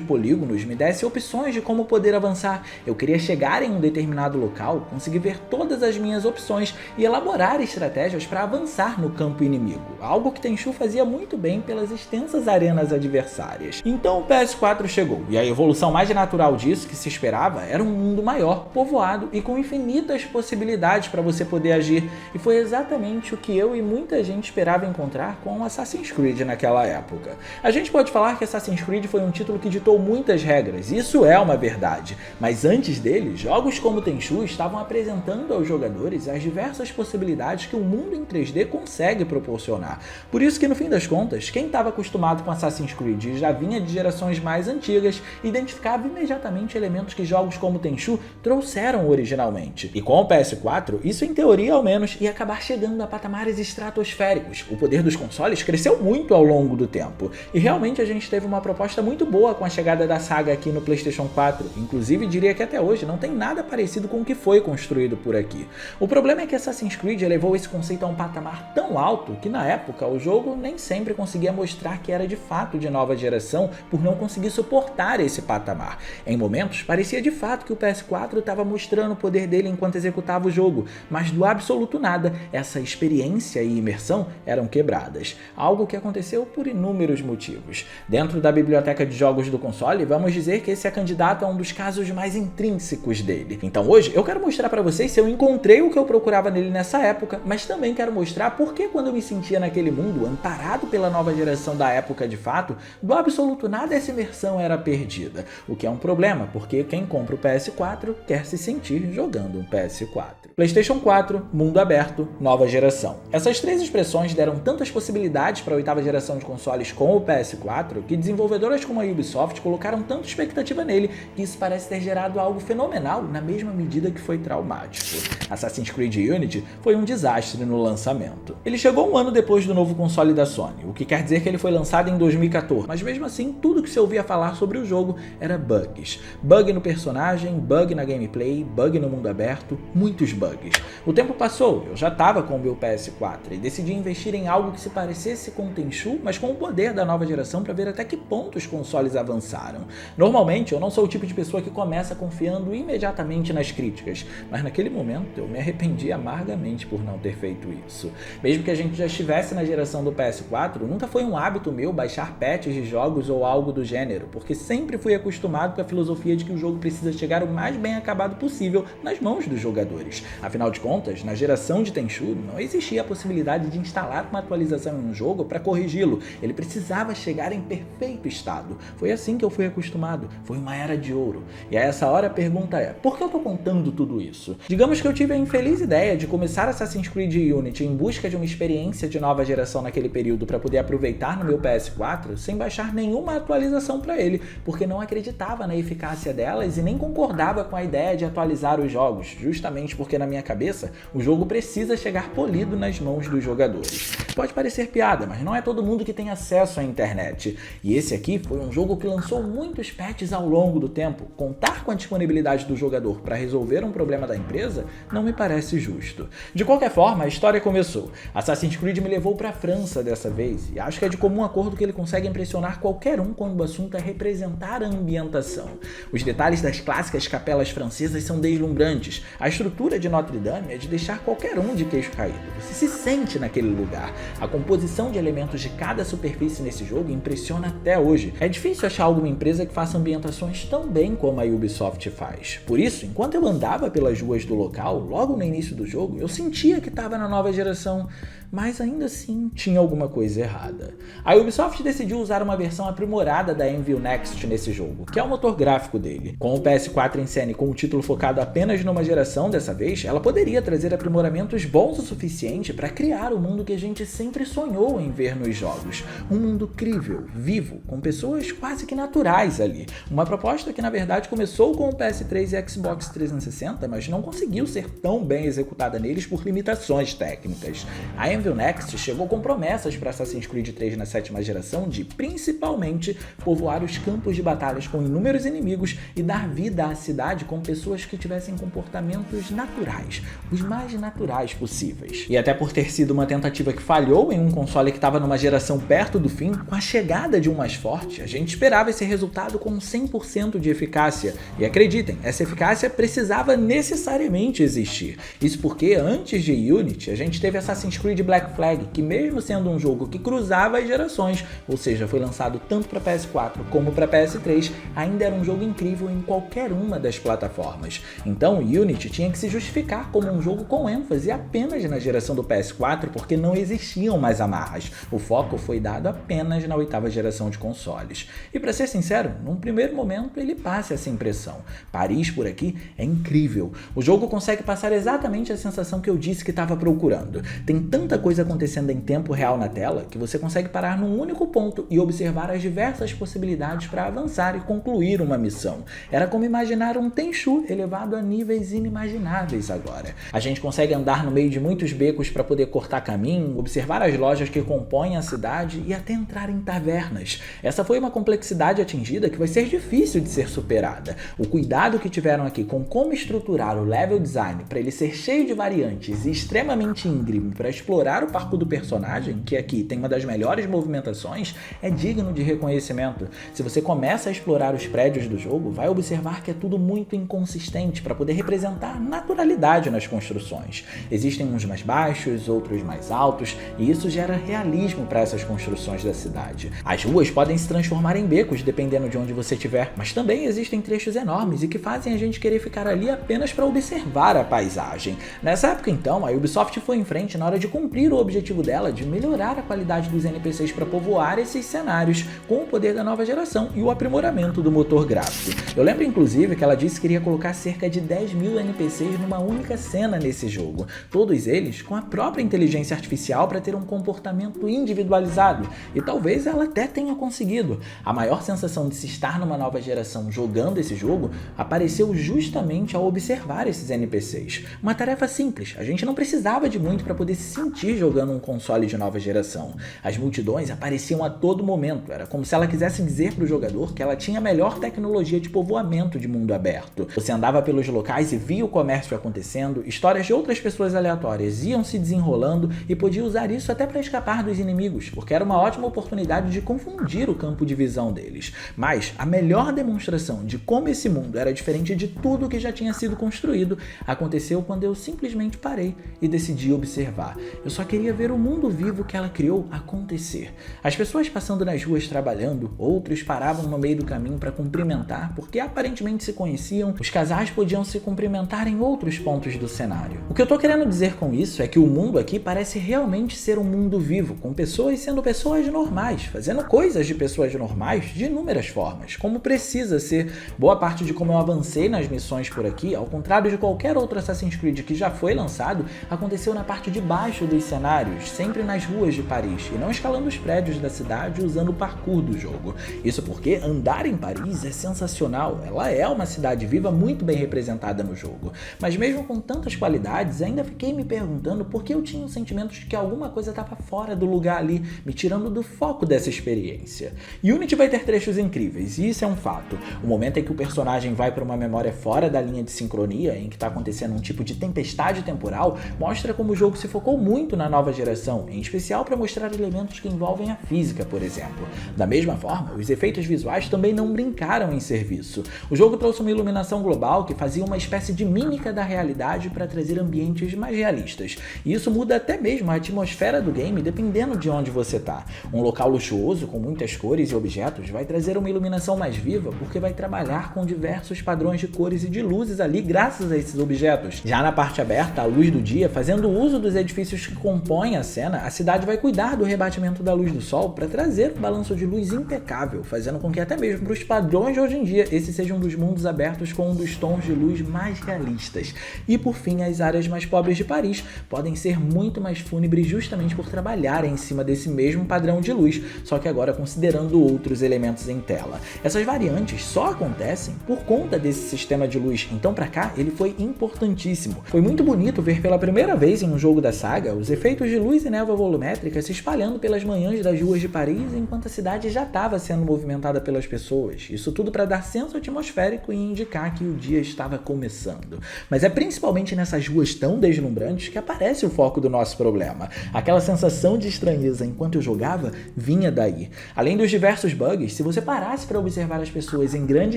polígonos me desse opções de como poder avançar. Eu queria chegar em um determinado local, conseguir ver todas as minhas opções e elaborar estratégias para avançar no campo inimigo, algo que Tenchu fazia muito bem pelas extensas arenas adversárias. Então o PS4 chegou, e a evolução mais natural disso que se esperava era um mundo maior, povoado e com infinitas possibilidades para você poder agir, e foi exatamente o que eu e muita gente esperava encontrar com Assassin's Creed naquela época. A gente pode falar que Assassin's Creed foi um título que ditou muitas regras, isso é uma verdade, mas antes dele, jogos como Tenchu estavam apresentando aos jogadores as diversas possibilidades que o mundo em 3D consegue proporcionar. Por isso que, no fim das contas, quem estava acostumado com Assassin's Creed e já vinha de gerações mais antigas, identificava imediatamente elementos que jogos como Tenchu trouxeram originalmente. E com o PS4, isso em teoria ao menos, ia acabar chegando a patamares estratosféricos. O poder dos consoles cresceu muito ao longo do tempo. E realmente a gente teve uma proposta muito boa com a chegada da saga aqui no PlayStation 4. Inclusive, diria que até hoje não tem nada parecido com o que foi construído construído por aqui. O problema é que Assassin's Creed elevou esse conceito a um patamar tão alto que na época o jogo nem sempre conseguia mostrar que era de fato de nova geração por não conseguir suportar esse patamar. Em momentos parecia de fato que o PS4 estava mostrando o poder dele enquanto executava o jogo, mas do absoluto nada, essa experiência e imersão eram quebradas, algo que aconteceu por inúmeros motivos. Dentro da biblioteca de jogos do console, vamos dizer que esse é candidato a um dos casos mais intrínsecos dele. Então hoje eu quero mostrar para vocês se eu encontrei o que eu procurava nele nessa época, mas também quero mostrar por que quando eu me sentia naquele mundo, amparado pela nova geração da época de fato, do absoluto nada essa imersão era perdida. O que é um problema, porque quem compra o PS4 quer se sentir jogando um PS4. PlayStation 4, mundo aberto, nova geração. Essas três expressões deram tantas possibilidades para a oitava geração de consoles com o PS4 que desenvolvedoras como a Ubisoft colocaram tanta expectativa nele que isso parece ter gerado algo fenomenal na mesma medida que foi traumático. Assassin's Creed Unity foi um desastre no lançamento. Ele chegou um ano depois do novo console da Sony, o que quer dizer que ele foi lançado em 2014, mas mesmo assim tudo que se ouvia falar sobre o jogo era bugs. Bug no personagem, bug na gameplay, bug no mundo aberto, muitos bugs. O tempo passou, eu já estava com o meu PS4 e decidi investir em algo que se parecesse com o Tenchu, mas com o poder da nova geração para ver até que ponto os consoles avançaram. Normalmente eu não sou o tipo de pessoa que começa confiando imediatamente nas críticas, mas naquele momento eu me arrependi amargamente por não ter feito isso. Mesmo que a gente já estivesse na geração do PS4, nunca foi um hábito meu baixar patches de jogos ou algo do gênero, porque sempre fui acostumado com a filosofia de que o jogo precisa chegar o mais bem acabado possível nas mãos dos jogadores. Afinal de contas, na geração de Tenchu não existia a possibilidade de instalar uma atualização em um jogo para corrigi-lo, ele precisava chegar em perfeito estado. Foi assim que eu fui acostumado, foi uma era de ouro. E a essa hora a pergunta é, por que eu tô contando tudo isso? Digamos que eu tive a infeliz ideia de começar Assassin's Creed Unity em busca de uma experiência de nova geração naquele período para poder aproveitar no meu PS4 sem baixar nenhuma atualização para ele, porque não acreditava na eficácia delas e nem concordava com a ideia de atualizar os jogos, justamente porque na minha cabeça o jogo precisa chegar polido nas mãos dos jogadores. Pode parecer piada, mas não é todo mundo que tem acesso à internet. E esse aqui foi um jogo que lançou muitos patches ao longo do tempo. Contar com a disponibilidade do jogador para resolver um problema da empresa não me parece justo. De qualquer forma, a história começou. Assassin's Creed me levou para a França dessa vez, e acho que é de comum acordo que ele consegue impressionar qualquer um quando o assunto é representar a ambientação. Os detalhes das clássicas capelas francesas são deslumbrantes. A estrutura de Notre Dame é de deixar qualquer um de queixo caído. Você se sente naquele lugar. A composição de elementos de cada superfície nesse jogo impressiona até hoje. É difícil achar alguma empresa que faça ambientações tão bem como a Ubisoft faz. Por isso, enquanto eu andava pelas ruas do local, logo no início do jogo, eu sentia que estava na nova geração, mas ainda assim tinha alguma coisa errada. A Ubisoft decidiu usar uma versão aprimorada da Envil Next nesse jogo, que é o motor gráfico dele. Com o PS4 em cena e com o título focado apenas numa geração dessa vez, ela poderia trazer aprimoramentos bons o suficiente para criar o mundo que a gente sempre sonhou em ver nos jogos. Um mundo crível, vivo, com pessoas quase que naturais ali. Uma proposta que na verdade começou com o PS3 e Xbox 360, mas não conseguiu ser tão bem executada neles por limitações técnicas. A Envil Next chegou com promessas para Assassin's Creed 3 na sétima geração de, principalmente, povoar os campos de batalhas com inúmeros inimigos e dar vida à cidade com pessoas que tivessem comportamentos naturais, os mais naturais possíveis. E até por ter sido uma tentativa que falhou em um console que estava numa geração perto do fim, com a chegada de um mais forte, a gente esperava esse resultado com 100% de eficácia. E acreditem, essa eficácia precisava necessariamente existir. Isso porque antes de Unity, a gente teve Assassin's Creed Black Flag, que mesmo sendo um jogo que cruzava as gerações, ou seja, foi lançado tanto para PS4 como para PS3, ainda era um jogo incrível em qualquer uma das plataformas. Então Unity tinha que se justificar como um jogo com ênfase apenas na geração do PS4, porque não existiam mais amarras. O foco foi dado apenas na oitava geração de consoles. E para ser sincero, num primeiro momento ele passa essa impressão. Paris por aqui é incrível. O jogo consegue passar exatamente a sensação que eu disse que estava procurando. Tem tanta coisa acontecendo em tempo real na tela que você consegue parar num único ponto e observar as diversas possibilidades para avançar e concluir uma missão. Era como imaginar um Tenchu elevado a níveis inimagináveis agora. A gente consegue andar no meio de muitos becos para poder cortar caminho, observar as lojas que compõem a cidade e até entrar em tavernas. Essa foi uma complexidade atingida que vai ser difícil de ser superada. O cuidado que tiveram aqui com como estruturar o level design para ele ser cheio de variantes e extremamente íngreme para explorar o parkour do personagem, que aqui tem uma das melhores movimentações, é digno de reconhecimento. Se você começa a explorar os prédios do jogo, vai observar que é tudo muito inconsistente para poder representar naturalidade nas construções. Existem uns mais baixos, outros mais altos, e isso gera realismo para essas construções da cidade. As ruas podem se transformar em becos dependendo de onde você estiver, mas também existem trechos enormes e que fazem a gente querer ficar ali apenas para observar a paisagem. Nessa época então, a Ubisoft foi em frente na hora de cumprir o objetivo dela de melhorar a qualidade dos NPCs para povoar esses cenários com o poder da nova geração e o aprimoramento do motor gráfico. Eu lembro inclusive que ela disse que iria colocar cerca de 10.000 NPCs numa única cena nesse jogo, todos eles com a própria inteligência artificial para ter um comportamento individualizado, e talvez ela até tenha conseguido. A maior sensação de se estar numa nova geração jogando esse jogo apareceu justamente ao observar esses NPCs. Uma tarefa simples, a gente não precisava de muito para poder se sentir jogando um console de nova geração. As multidões apareciam a todo momento, era como se ela quisesse dizer para o jogador que ela tinha a melhor tecnologia de povoamento de mundo aberto. Você andava pelos locais e via o comércio acontecendo, histórias de outras pessoas aleatórias iam se desenrolando e podia usar isso até para escapar dos inimigos, porque era uma ótima oportunidade de confundir o campo de visão deles. Mas a melhor demonstração de como esse mundo era diferente de tudo que já tinha sido construído aconteceu quando eu simplesmente parei e decidi observar. Eu só queria ver o mundo vivo que ela criou acontecer. As pessoas passando nas ruas trabalhando, outros paravam no meio do caminho para cumprimentar, porque aparentemente se conheciam, os casais podiam se cumprimentar em outros pontos do cenário. O que eu tô querendo dizer com isso é que o mundo aqui parece realmente ser um mundo vivo, com pessoas sendo pessoas normais, fazendo coisas de pessoas normais de inúmeras formas, como precisa ser. Boa parte de como eu avancei nas missões por aqui, ao contrário de qualquer outro Assassin's Creed que já foi lançado, aconteceu na parte de baixo dos cenários, sempre nas ruas de Paris, e não escalando os prédios da cidade usando o parkour do jogo. Isso porque andar em Paris é sensacional, ela é uma cidade viva muito bem representada no jogo. Mas mesmo com tantas qualidades, ainda fiquei me perguntando por que eu tinha o sentimento de que alguma coisa estava fora do lugar ali, me tirando do foco dessa experiência. Unity vai ter trechos incríveis, e isso é um fato. O momento em que o personagem vai para uma memória fora da linha de sincronia, em que está acontecendo um tipo de tempestade temporal, mostra como o jogo se focou muito na nova geração, em especial para mostrar elementos que envolvem a física, por exemplo. Da mesma forma, os efeitos visuais também não brincaram em serviço. O jogo trouxe uma iluminação global que fazia uma espécie de mímica da realidade para trazer ambientes mais realistas. E isso muda até mesmo a atmosfera do game dependendo de onde você está. Um local luxuoso com muitas cores e objetos vai trazer uma iluminação mais viva porque vai trabalhar com diversos padrões de cores e de luzes ali graças a esses objetos. Já na parte aberta, à luz do dia, fazendo uso dos edifícios que compõem a cena, a cidade vai cuidar do rebatimento da luz do sol para trazer um balanço de luz impecável, fazendo com que até mesmo para os padrões de hoje em dia, esse seja um dos mundos abertos com um dos tons de luz mais realistas. E por fim, as áreas mais pobres de Paris podem ser muito mais fúnebres justamente por trabalharem em cima desse mesmo padrão de luz, só que agora considerando outros elementos em tela. Essas variantes só acontecem por conta desse sistema de luz, então para cá ele foi importantíssimo. Foi muito bonito ver pela primeira vez em um jogo da saga os efeitos de luz e névoa volumétrica se espalhando pelas manhãs das ruas de Paris enquanto a cidade já estava sendo movimentada pelas pessoas. Isso tudo para dar senso atmosférico e indicar que o dia estava começando. Mas é principalmente nessas ruas tão deslumbrantes que aparece o foco do nosso problema. Aquela sensação de estranheza enquanto eu jogava vinha daí. Além dos diversos bugs, se você parasse para observar as pessoas em grande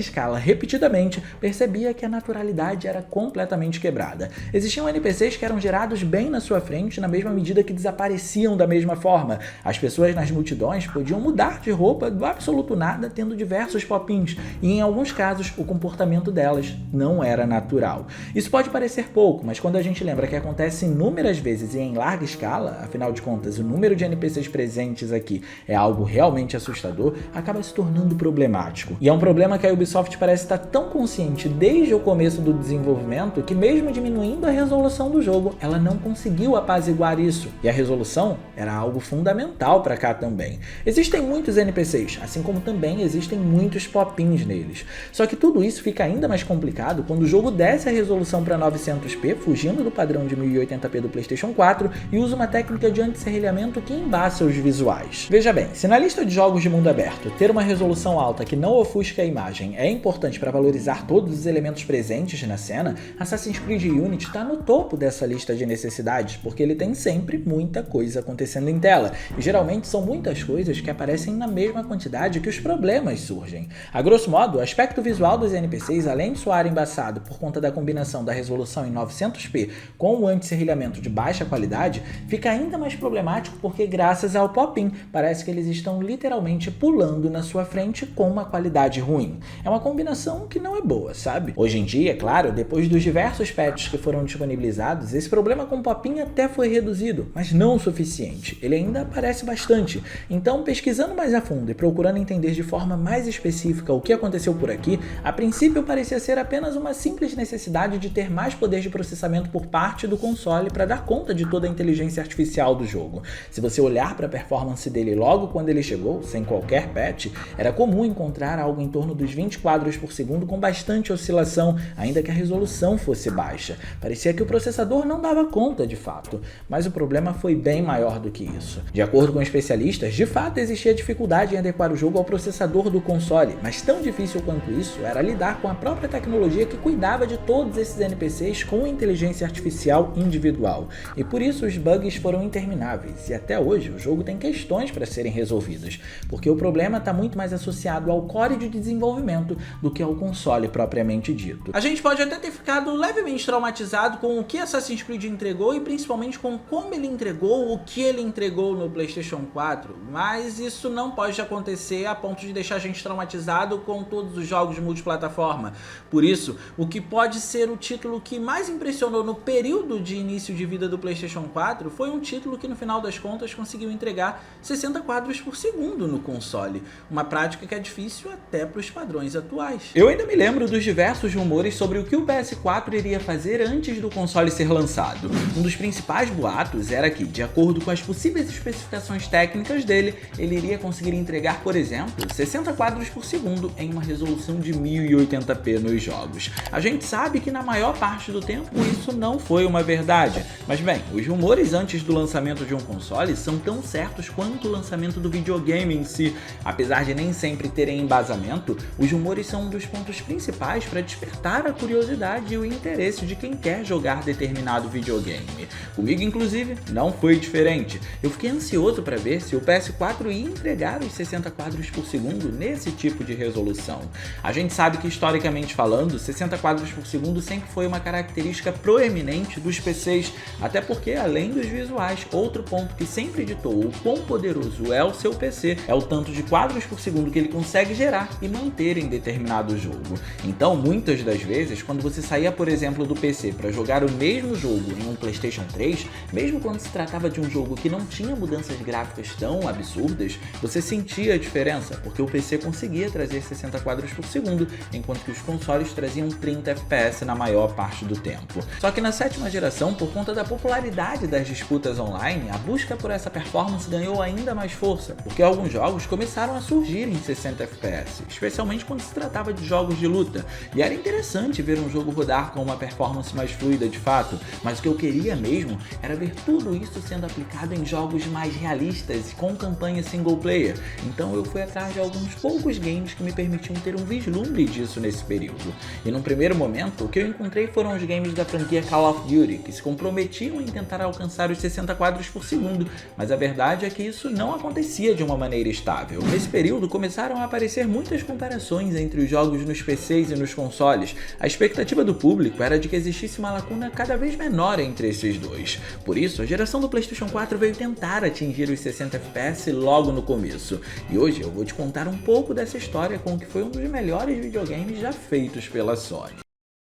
escala repetidamente, percebia que a naturalidade era completamente quebrada. Existiam NPCs que eram gerados bem na sua frente na mesma medida que desapareciam da mesma forma. As pessoas nas multidões podiam mudar de roupa do absoluto nada, tendo diversos pop-ins, e em alguns casos o comportamento delas não era natural. Isso pode parecer pouco, mas quando a gente lembra que acontece inúmeras vezes e em larga escala, afinal de contas o número de NPCs presentes aqui é algo realmente assustador, acaba se tornando problemático. E é um problema que a Ubisoft parece estar tão consciente desde o começo do desenvolvimento que mesmo diminuindo a resolução do jogo, ela não conseguiu apaziguar controlar isso, e a resolução era algo fundamental para cá também. Existem muitos NPCs, assim como também existem muitos pop-ins neles. Só que tudo isso fica ainda mais complicado quando o jogo desce a resolução para 900p, fugindo do padrão de 1080p do PlayStation 4, e usa uma técnica de anti-serrilhamento que embaça os visuais. Veja bem, se na lista de jogos de mundo aberto ter uma resolução alta que não ofusca a imagem é importante para valorizar todos os elementos presentes na cena, Assassin's Creed Unity está no topo dessa lista de necessidades, porque ele tem sempre muita coisa acontecendo em tela, e geralmente são muitas coisas que aparecem na mesma quantidade que os problemas surgem. A grosso modo, o aspecto visual dos NPCs, além de soar embaçado por conta da combinação da resolução em 900p com o anti-serrilhamento de baixa qualidade, fica ainda mais problemático porque graças ao pop-in, parece que eles estão literalmente pulando na sua frente com uma qualidade ruim. É uma combinação que não é boa, sabe? Hoje em dia, é claro, depois dos diversos patches que foram disponibilizados, esse problema com pop-in até foi reduzido, mas não o suficiente. Ele ainda aparece bastante. Então, pesquisando mais a fundo e procurando entender de forma mais específica o que aconteceu por aqui, a princípio parecia ser apenas uma simples necessidade de ter mais poder de processamento por parte do console para dar conta de toda a inteligência artificial do jogo. Se você olhar para a performance dele logo quando ele chegou, sem qualquer patch, era comum encontrar algo em torno dos 20 quadros por segundo com bastante oscilação, ainda que a resolução fosse baixa. Parecia que o processador não dava conta de fato, mas o problema foi bem maior do que isso. De acordo com especialistas, de fato existia dificuldade em adequar o jogo ao processador do console, mas tão difícil quanto isso era lidar com a própria tecnologia que cuidava de todos esses NPCs com inteligência artificial individual. E por isso os bugs foram intermináveis, e até hoje o jogo tem questões para serem resolvidas, porque o problema está muito mais associado ao core de desenvolvimento do que ao console propriamente dito. A gente pode até ter ficado levemente traumatizado com o que Assassin's Creed entregou e principalmente com como ele entregou o que ele entregou no PlayStation 4, mas isso não pode acontecer a ponto de deixar a gente traumatizado com todos os jogos multiplataforma. Por isso, o que pode ser o título que mais impressionou no período de início de vida do PlayStation 4 foi um título que no final das contas conseguiu entregar 60 quadros por segundo no console, uma prática que é difícil até para os padrões atuais. Eu ainda me lembro dos diversos rumores sobre o que o PS4 iria fazer antes do console ser lançado. Um dos principais boatos era que, de acordo com as possíveis especificações técnicas dele, ele iria conseguir entregar, por exemplo, 60 quadros por segundo em uma resolução de 1080p nos jogos. A gente sabe que na maior parte do tempo isso não foi uma verdade, mas bem, os rumores antes do lançamento de um console são tão certos quanto o lançamento do videogame em si. Apesar de nem sempre terem embasamento, os rumores são um dos pontos principais para despertar a curiosidade e o interesse de quem quer jogar determinado videogame. Comigo, inclusive, não foi diferente. Eu fiquei ansioso para ver se o PS4 ia entregar os 60 quadros por segundo nesse tipo de resolução. A gente sabe que, historicamente falando, 60 quadros por segundo sempre foi uma característica proeminente dos PCs, até porque, além dos visuais, outro ponto que sempre ditou o quão poderoso é o seu PC é o tanto de quadros por segundo que ele consegue gerar e manter em determinado jogo. Então, muitas das vezes, quando você saía, por exemplo, do PC para jogar o mesmo jogo em um PlayStation 3, mesmo quando se tratava de um jogo que não tinha mudanças gráficas tão absurdas, você sentia a diferença, porque o PC conseguia trazer 60 quadros por segundo, enquanto que os consoles traziam 30 FPS na maior parte do tempo. Só que na sétima geração, por conta da popularidade das disputas online, a busca por essa performance ganhou ainda mais força, porque alguns jogos começaram a surgir em 60 FPS, especialmente quando se tratava de jogos de luta, e era interessante ver um jogo rodar com uma performance mais fluida de fato, mas o que eu queria mesmo era ver tudo isso sendo aplicado em jogos mais realistas e com campanha single player, então eu fui atrás de alguns poucos games que me permitiam ter um vislumbre disso nesse período. E num primeiro momento, o que eu encontrei foram os games da franquia Call of Duty, que se comprometiam em tentar alcançar os 60 quadros por segundo, mas a verdade é que isso não acontecia de uma maneira estável. Nesse período começaram a aparecer muitas comparações entre os jogos nos PCs e nos consoles. A expectativa do público era de que existisse uma lacuna cada vez menor entre esses dois. Por isso, a geração do PlayStation 4 veio tentar atingir os 60 FPS logo no começo. E hoje eu vou te contar um pouco dessa história com o que foi um dos melhores videogames já feitos pela Sony.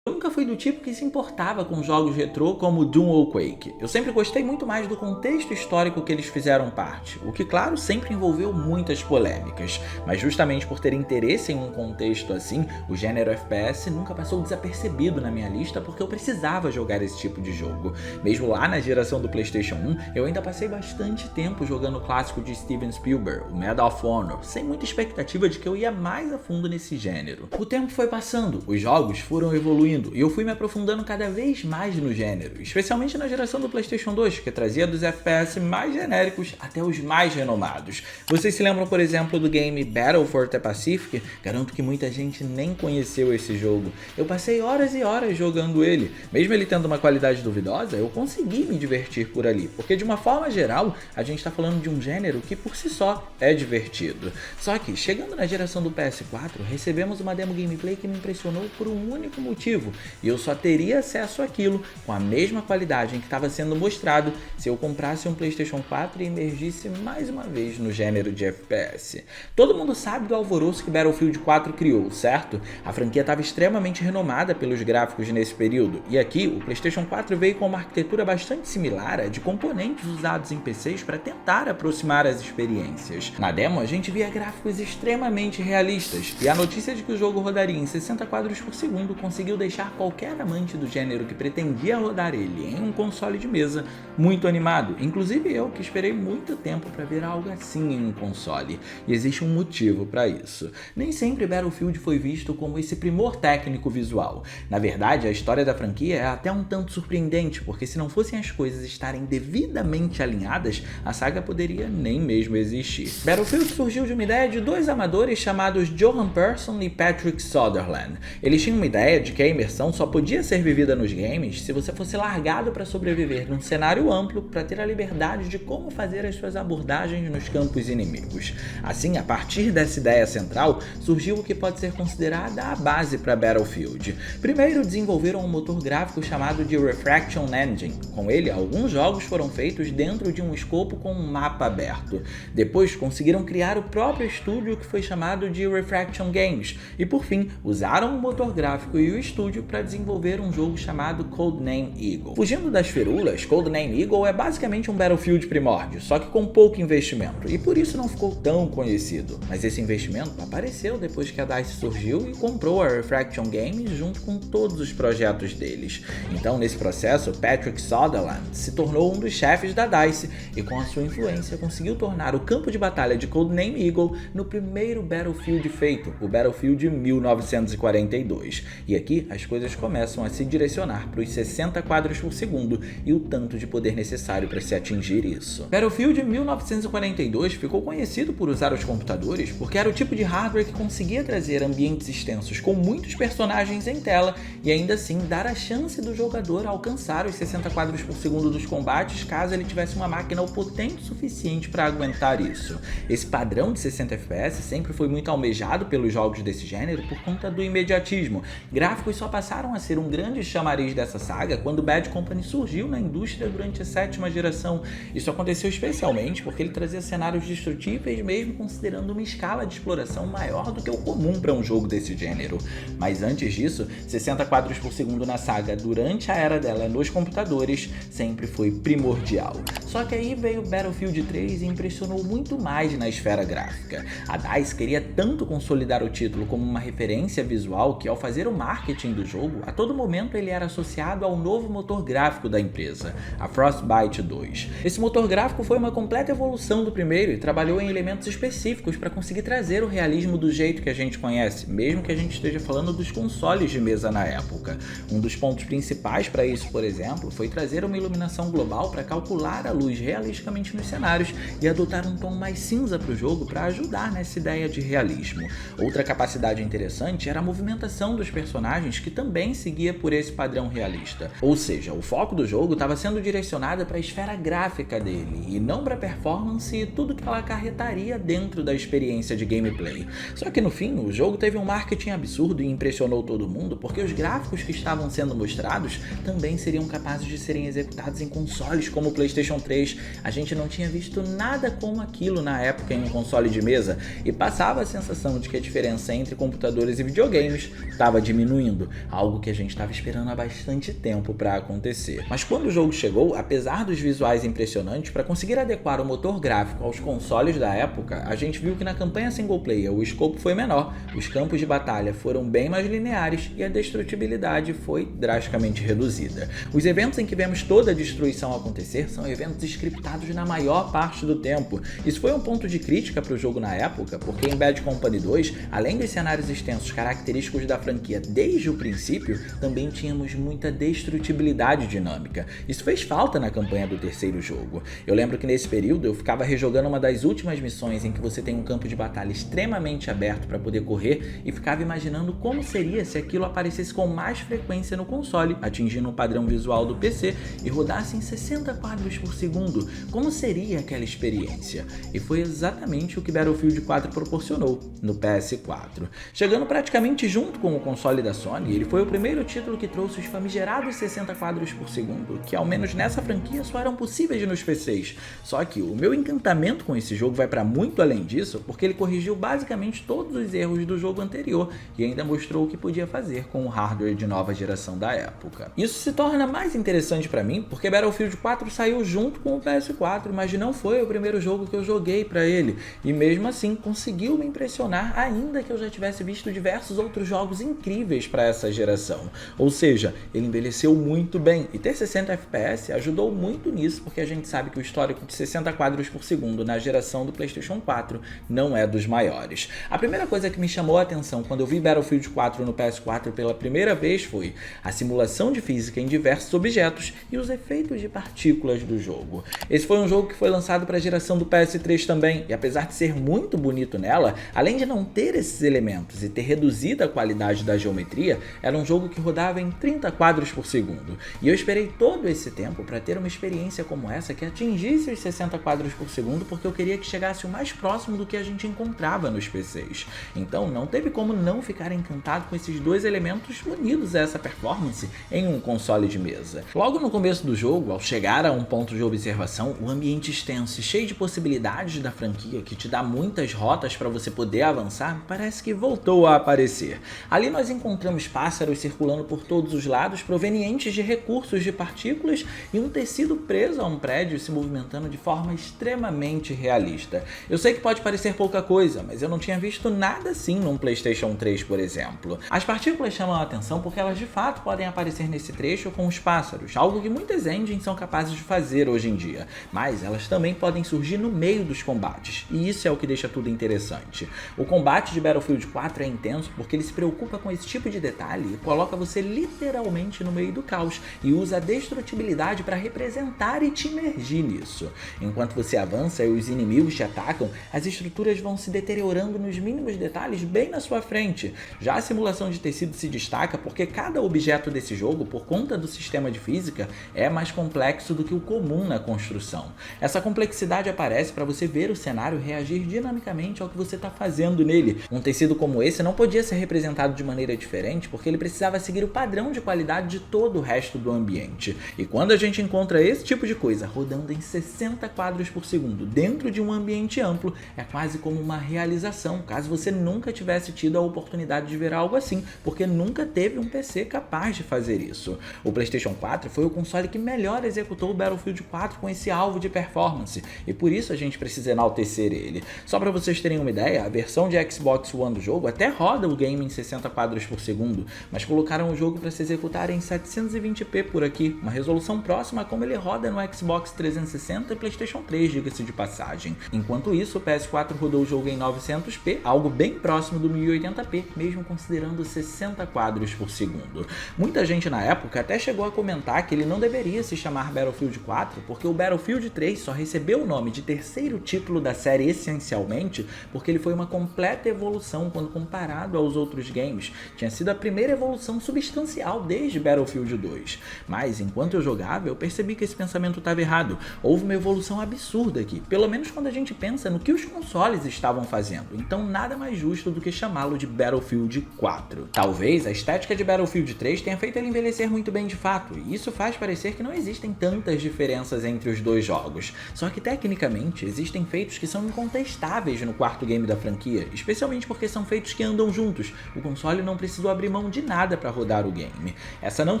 Eu nunca fui do tipo que se importava com jogos retrô como Doom ou Quake. Eu sempre gostei muito mais do contexto histórico que eles fizeram parte, o que, claro, sempre envolveu muitas polêmicas. Mas justamente por ter interesse em um contexto assim, o gênero FPS nunca passou desapercebido na minha lista porque eu precisava jogar esse tipo de jogo. Mesmo lá na geração do PlayStation 1, eu ainda passei bastante tempo jogando o clássico de Steven Spielberg, o Medal of Honor, sem muita expectativa de que eu ia mais a fundo nesse gênero. O tempo foi passando, os jogos foram evoluindo e eu fui me aprofundando cada vez mais no gênero, especialmente na geração do PlayStation 2, que trazia dos FPS mais genéricos até os mais renomados. Vocês se lembram, por exemplo, do game Battle for the Pacific? Garanto que muita gente nem conheceu esse jogo. Eu passei horas e horas jogando ele. Mesmo ele tendo uma qualidade duvidosa, eu consegui me divertir por ali, porque de uma forma geral, a gente está falando de um gênero que por si só é divertido. Só que, chegando na geração do PS4, recebemos uma demo gameplay que me impressionou por um único motivo, e eu só teria acesso àquilo com a mesma qualidade em que estava sendo mostrado se eu comprasse um PlayStation 4 e emergisse mais uma vez no gênero de FPS. Todo mundo sabe do alvoroço que Battlefield 4 criou, certo? A franquia estava extremamente renomada pelos gráficos nesse período, e aqui o PlayStation 4 veio com uma arquitetura bastante similar a de componentes usados em PCs para tentar aproximar as experiências. Na demo a gente via gráficos extremamente realistas, e a notícia de que o jogo rodaria em 60 quadros por segundo conseguiu deixar qualquer amante do gênero que pretendia rodar ele em um console de mesa muito animado, inclusive eu, que esperei muito tempo para ver algo assim em um console, e existe um motivo para isso. Nem sempre Battlefield foi visto como esse primor técnico visual. Na verdade, a história da franquia é até um tanto surpreendente, porque se não fossem as coisas estarem devidamente alinhadas, a saga poderia nem mesmo existir. Battlefield surgiu de uma ideia de dois amadores chamados Johan Persson e Patrick Sutherland. Eles tinham uma ideia de que a imersão só podia ser vivida nos games se você fosse largado para sobreviver num cenário amplo para ter a liberdade de como fazer as suas abordagens nos campos inimigos. Assim, a partir dessa ideia central, surgiu o que pode ser considerada a base para Battlefield. Primeiro, desenvolveram um motor gráfico chamado de Refraction Engine. Com ele, alguns jogos foram feitos dentro de um escopo com um mapa aberto. Depois, conseguiram criar o próprio estúdio que foi chamado de Refraction Games. E por fim, usaram o motor gráfico e o estúdio para desenvolver um jogo chamado Codename Eagle. Fugindo das firulas, Codename Eagle é basicamente um Battlefield primórdio, só que com pouco investimento, e por isso não ficou tão conhecido. Mas esse investimento apareceu depois que a DICE surgiu e comprou a Refraction Games junto com todos os projetos deles. Então, nesse processo, Patrick Sutherland se tornou um dos chefes da DICE e com a sua influência conseguiu tornar o campo de batalha de Codename Eagle no primeiro Battlefield feito, o Battlefield 1942. E aqui as coisas começam a se direcionar para os 60 quadros por segundo e o tanto de poder necessário para se atingir isso. Battlefield 1942 ficou conhecido por usar os computadores porque era o tipo de hardware que conseguia trazer ambientes extensos com muitos personagens em tela e ainda assim dar a chance do jogador alcançar os 60 quadros por segundo dos combates caso ele tivesse uma máquina potente o suficiente para aguentar isso. Esse padrão de 60 FPS sempre foi muito almejado pelos jogos desse gênero por conta do imediatismo. Gráficos só passaram a ser um grande chamariz dessa saga quando Bad Company surgiu na indústria durante a 7ª geração. Isso aconteceu especialmente porque ele trazia cenários destrutíveis mesmo considerando uma escala de exploração maior do que o comum para um jogo desse gênero. Mas antes disso, 60 quadros por segundo na saga durante a era dela nos computadores sempre foi primordial. Só que aí veio Battlefield 3 e impressionou muito mais na esfera gráfica. A DICE queria tanto consolidar o título como uma referência visual que ao fazer o marketing do jogo, a todo momento ele era associado ao novo motor gráfico da empresa, a Frostbite 2. Esse motor gráfico foi uma completa evolução do primeiro e trabalhou em elementos específicos para conseguir trazer o realismo do jeito que a gente conhece, mesmo que a gente esteja falando dos consoles de mesa na época. Um dos pontos principais para isso, por exemplo, foi trazer uma iluminação global para calcular a luz realisticamente nos cenários e adotar um tom mais cinza para o jogo para ajudar nessa ideia de realismo. Outra capacidade interessante era a movimentação dos personagens, que também seguia por esse padrão realista. Ou seja, o foco do jogo estava sendo direcionado para a esfera gráfica dele e não para a performance e tudo que ela acarretaria dentro da experiência de gameplay. Só que no fim, o jogo teve um marketing absurdo e impressionou todo mundo porque os gráficos que estavam sendo mostrados também seriam capazes de serem executados em consoles como o PlayStation 3. A gente não tinha visto nada como aquilo na época em um console de mesa e passava a sensação de que a diferença entre computadores e videogames estava diminuindo, algo algo que a gente estava esperando há bastante tempo para acontecer. Mas quando o jogo chegou, apesar dos visuais impressionantes, para conseguir adequar o motor gráfico aos consoles da época, a gente viu que na campanha single player o escopo foi menor, os campos de batalha foram bem mais lineares e a destrutibilidade foi drasticamente reduzida. Os eventos em que vemos toda a destruição acontecer são eventos scriptados na maior parte do tempo. Isso foi um ponto de crítica para o jogo na época, porque em Bad Company 2, além dos cenários extensos característicos da franquia desde o princípio, também tínhamos muita destrutibilidade dinâmica. Isso fez falta na campanha do terceiro jogo. Eu lembro que nesse período eu ficava rejogando uma das últimas missões em que você tem um campo de batalha extremamente aberto para poder correr e ficava imaginando como seria se aquilo aparecesse com mais frequência no console, atingindo o padrão visual do PC e rodasse em 60 quadros por segundo. Como seria aquela experiência? E foi exatamente o que Battlefield 4 proporcionou no PS4. Chegando praticamente junto com o console da Sony, ele foi o primeiro título que trouxe os famigerados 60 quadros por segundo, que ao menos nessa franquia só eram possíveis nos PCs. Só que o meu encantamento com esse jogo vai para muito além disso, porque ele corrigiu basicamente todos os erros do jogo anterior e ainda mostrou o que podia fazer com o hardware de nova geração da época. Isso se torna mais interessante para mim, porque Battlefield 4 saiu junto com o PS4, mas não foi o primeiro jogo que eu joguei para ele, e mesmo assim conseguiu me impressionar, ainda que eu já tivesse visto diversos outros jogos incríveis para essa geração. Ou seja, ele envelheceu muito bem, e ter 60 FPS ajudou muito nisso, porque a gente sabe que o histórico de 60 quadros por segundo na geração do PlayStation 4 não é dos maiores. A primeira coisa que me chamou a atenção quando eu vi Battlefield 4 no PS4 pela primeira vez foi a simulação de física em diversos objetos e os efeitos de partículas do jogo. Esse foi um jogo que foi lançado para a geração do PS3 também, e apesar de ser muito bonito nela, além de não ter esses elementos e ter reduzido a qualidade da geometria, era um jogo que rodava em 30 quadros por segundo. E eu esperei todo esse tempo para ter uma experiência como essa que atingisse os 60 quadros por segundo, porque eu queria que chegasse o mais próximo do que a gente encontrava nos PCs. Então não teve como não ficar encantado com esses dois elementos unidos a essa performance em um console de mesa. Logo no começo do jogo, ao chegar a um ponto de observação, o ambiente extenso e cheio de possibilidades da franquia, que te dá muitas rotas para você poder avançar, parece que voltou a aparecer. Ali nós encontramos pássaros circulando por todos os lados, provenientes de recursos de partículas e um tecido preso a um prédio se movimentando de forma extremamente realista. Eu sei que pode parecer pouca coisa, mas eu não tinha visto nada assim num PlayStation 3, por exemplo. As partículas chamam a atenção porque elas de fato podem aparecer nesse trecho com os pássaros, algo que muitas engines são capazes de fazer hoje em dia, mas elas também podem surgir no meio dos combates, e isso é o que deixa tudo interessante. O combate de Battlefield 4 é intenso porque ele se preocupa com esse tipo de detalhe e coloca você literalmente no meio do caos e usa a destrutibilidade para representar e te imergir nisso. Enquanto você avança e os inimigos te atacam, as estruturas vão se deteriorando nos mínimos detalhes bem na sua frente. Já a simulação de tecido se destaca porque cada objeto desse jogo, por conta do sistema de física, é mais complexo do que o comum na construção. Essa complexidade aparece para você ver o cenário reagir dinamicamente ao que você está fazendo nele. Um tecido como esse não podia ser representado de maneira diferente porque ele precisava seguir o padrão de qualidade de todo o resto do ambiente. E quando a gente encontra esse tipo de coisa rodando em 60 quadros por segundo dentro de um ambiente amplo, é quase como uma realização, caso você nunca tivesse tido a oportunidade de ver algo assim, porque nunca teve um PC capaz de fazer isso. O PlayStation 4 foi o console que melhor executou o Battlefield 4 com esse alvo de performance, e por isso a gente precisa enaltecer ele. Só para vocês terem uma ideia, a versão de Xbox One do jogo até roda o game em 60 quadros por segundo, mas colocaram o jogo para se executar em 720p por aqui, uma resolução próxima a como ele roda no Xbox 360 e PlayStation 3, diga-se de passagem. Enquanto isso, o PS4 rodou o jogo em 900p, algo bem próximo do 1080p, mesmo considerando 60 quadros por segundo. Muita gente na época até chegou a comentar que ele não deveria se chamar Battlefield 4, porque o Battlefield 3 só recebeu o nome de terceiro título da série essencialmente porque ele foi uma completa evolução quando comparado aos outros games. Tinha sido a primeira evolução substancial desde Battlefield 2. Mas enquanto eu jogava, eu percebi que esse pensamento estava errado. Houve uma evolução absurda aqui, pelo menos quando a gente pensa no que os consoles estavam fazendo. Então nada mais justo do que chamá-lo de Battlefield 4. Talvez a estética de Battlefield 3 tenha feito ele envelhecer muito bem de fato, e isso faz parecer que não existem tantas diferenças entre os dois jogos. Só que tecnicamente existem feitos que são incontestáveis no quarto game da franquia, especialmente porque são feitos que andam juntos. O console não precisou abrir mão de refinada para rodar o game. Essa não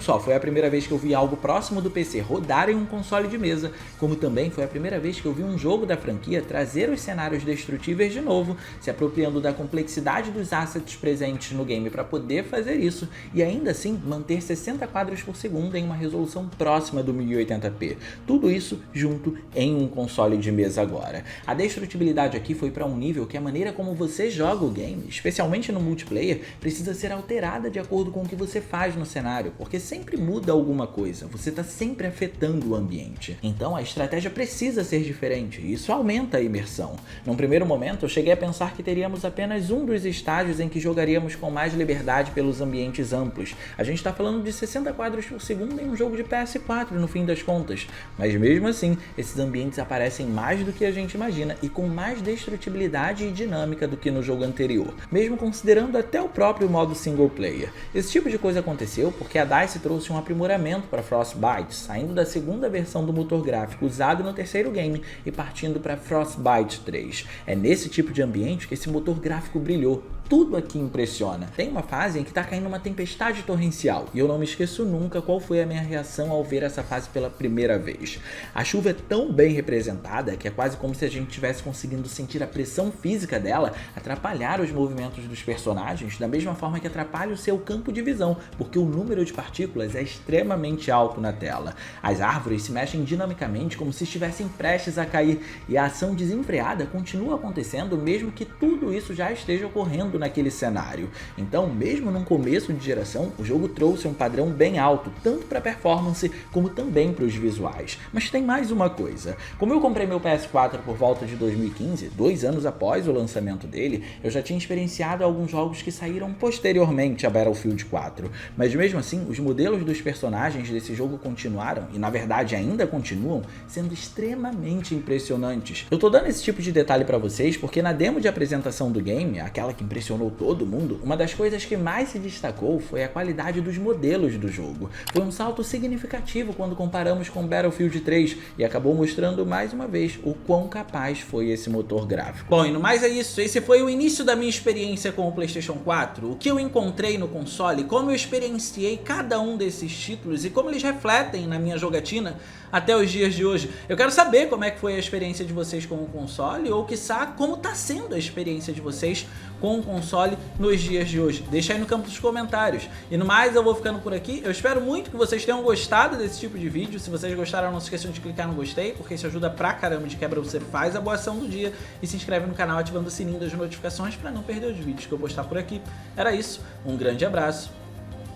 só foi a primeira vez que eu vi algo próximo do PC rodar em um console de mesa, como também foi a primeira vez que eu vi um jogo da franquia trazer os cenários destrutíveis de novo, se apropriando da complexidade dos assets presentes no game para poder fazer isso, e ainda assim manter 60 quadros por segundo em uma resolução próxima do 1080p. Tudo isso junto em um console de mesa agora. A destrutibilidade aqui foi para um nível que a maneira como você joga o game, especialmente no multiplayer, precisa ser alterada de acordo com o que você faz no cenário, porque sempre muda alguma coisa, você está sempre afetando o ambiente. Então a estratégia precisa ser diferente, e isso aumenta a imersão. Num primeiro momento eu cheguei a pensar que teríamos apenas um dos estágios em que jogaríamos com mais liberdade pelos ambientes amplos. A gente está falando de 60 quadros por segundo em um jogo de PS4 no fim das contas, mas mesmo assim esses ambientes aparecem mais do que a gente imagina e com mais destrutibilidade e dinâmica do que no jogo anterior, mesmo considerando até o próprio modo single player. Esse tipo de coisa aconteceu porque a DICE trouxe um aprimoramento para Frostbite, saindo da segunda versão do motor gráfico usado no terceiro game e partindo para Frostbite 3. É nesse tipo de ambiente que esse motor gráfico brilhou. Tudo aqui impressiona. Tem uma fase em que tá caindo uma tempestade torrencial e eu não me esqueço nunca qual foi a minha reação ao ver essa fase pela primeira vez. A chuva é tão bem representada que é quase como se a gente estivesse conseguindo sentir a pressão física dela atrapalhar os movimentos dos personagens da mesma forma que atrapalha o seu campo de visão, porque o número de partículas é extremamente alto na tela. As árvores se mexem dinamicamente como se estivessem prestes a cair e a ação desenfreada continua acontecendo mesmo que tudo isso já esteja ocorrendo naquele cenário. Então, mesmo num começo de geração, o jogo trouxe um padrão bem alto, tanto para performance como também para os visuais. Mas tem mais uma coisa. Como eu comprei meu PS4 por volta de 2015, 2 anos após o lançamento dele, eu já tinha experienciado alguns jogos que saíram posteriormente a Battlefield 4. Mas mesmo assim, os modelos dos personagens desse jogo continuaram, e na verdade ainda continuam, sendo extremamente impressionantes. Eu tô dando esse tipo de detalhe para vocês porque na demo de apresentação do game, aquela que impressionou todo mundo, uma das coisas que mais se destacou foi a qualidade dos modelos do jogo. Foi um salto significativo quando comparamos com Battlefield 3 e acabou mostrando mais uma vez o quão capaz foi esse motor gráfico. Bom, e no mais é isso. Esse foi o início da minha experiência com o PlayStation 4, o que eu encontrei no console, como eu experienciei cada um desses títulos e como eles refletem na minha jogatina até os dias de hoje. Eu quero saber como é que foi a experiência de vocês com o console ou, quiçá, como está sendo a experiência de vocês com o console nos dias de hoje. Deixa aí no campo dos comentários. E no mais, eu vou ficando por aqui. Eu espero muito que vocês tenham gostado desse tipo de vídeo. Se vocês gostaram, não se esqueçam de clicar no gostei, porque isso ajuda pra caramba. De quebra, você faz a boa ação do dia e se inscreve no canal ativando o sininho das notificações para não perder os vídeos que eu postar por aqui. Era isso, um grande abraço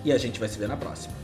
e a gente vai se ver na próxima.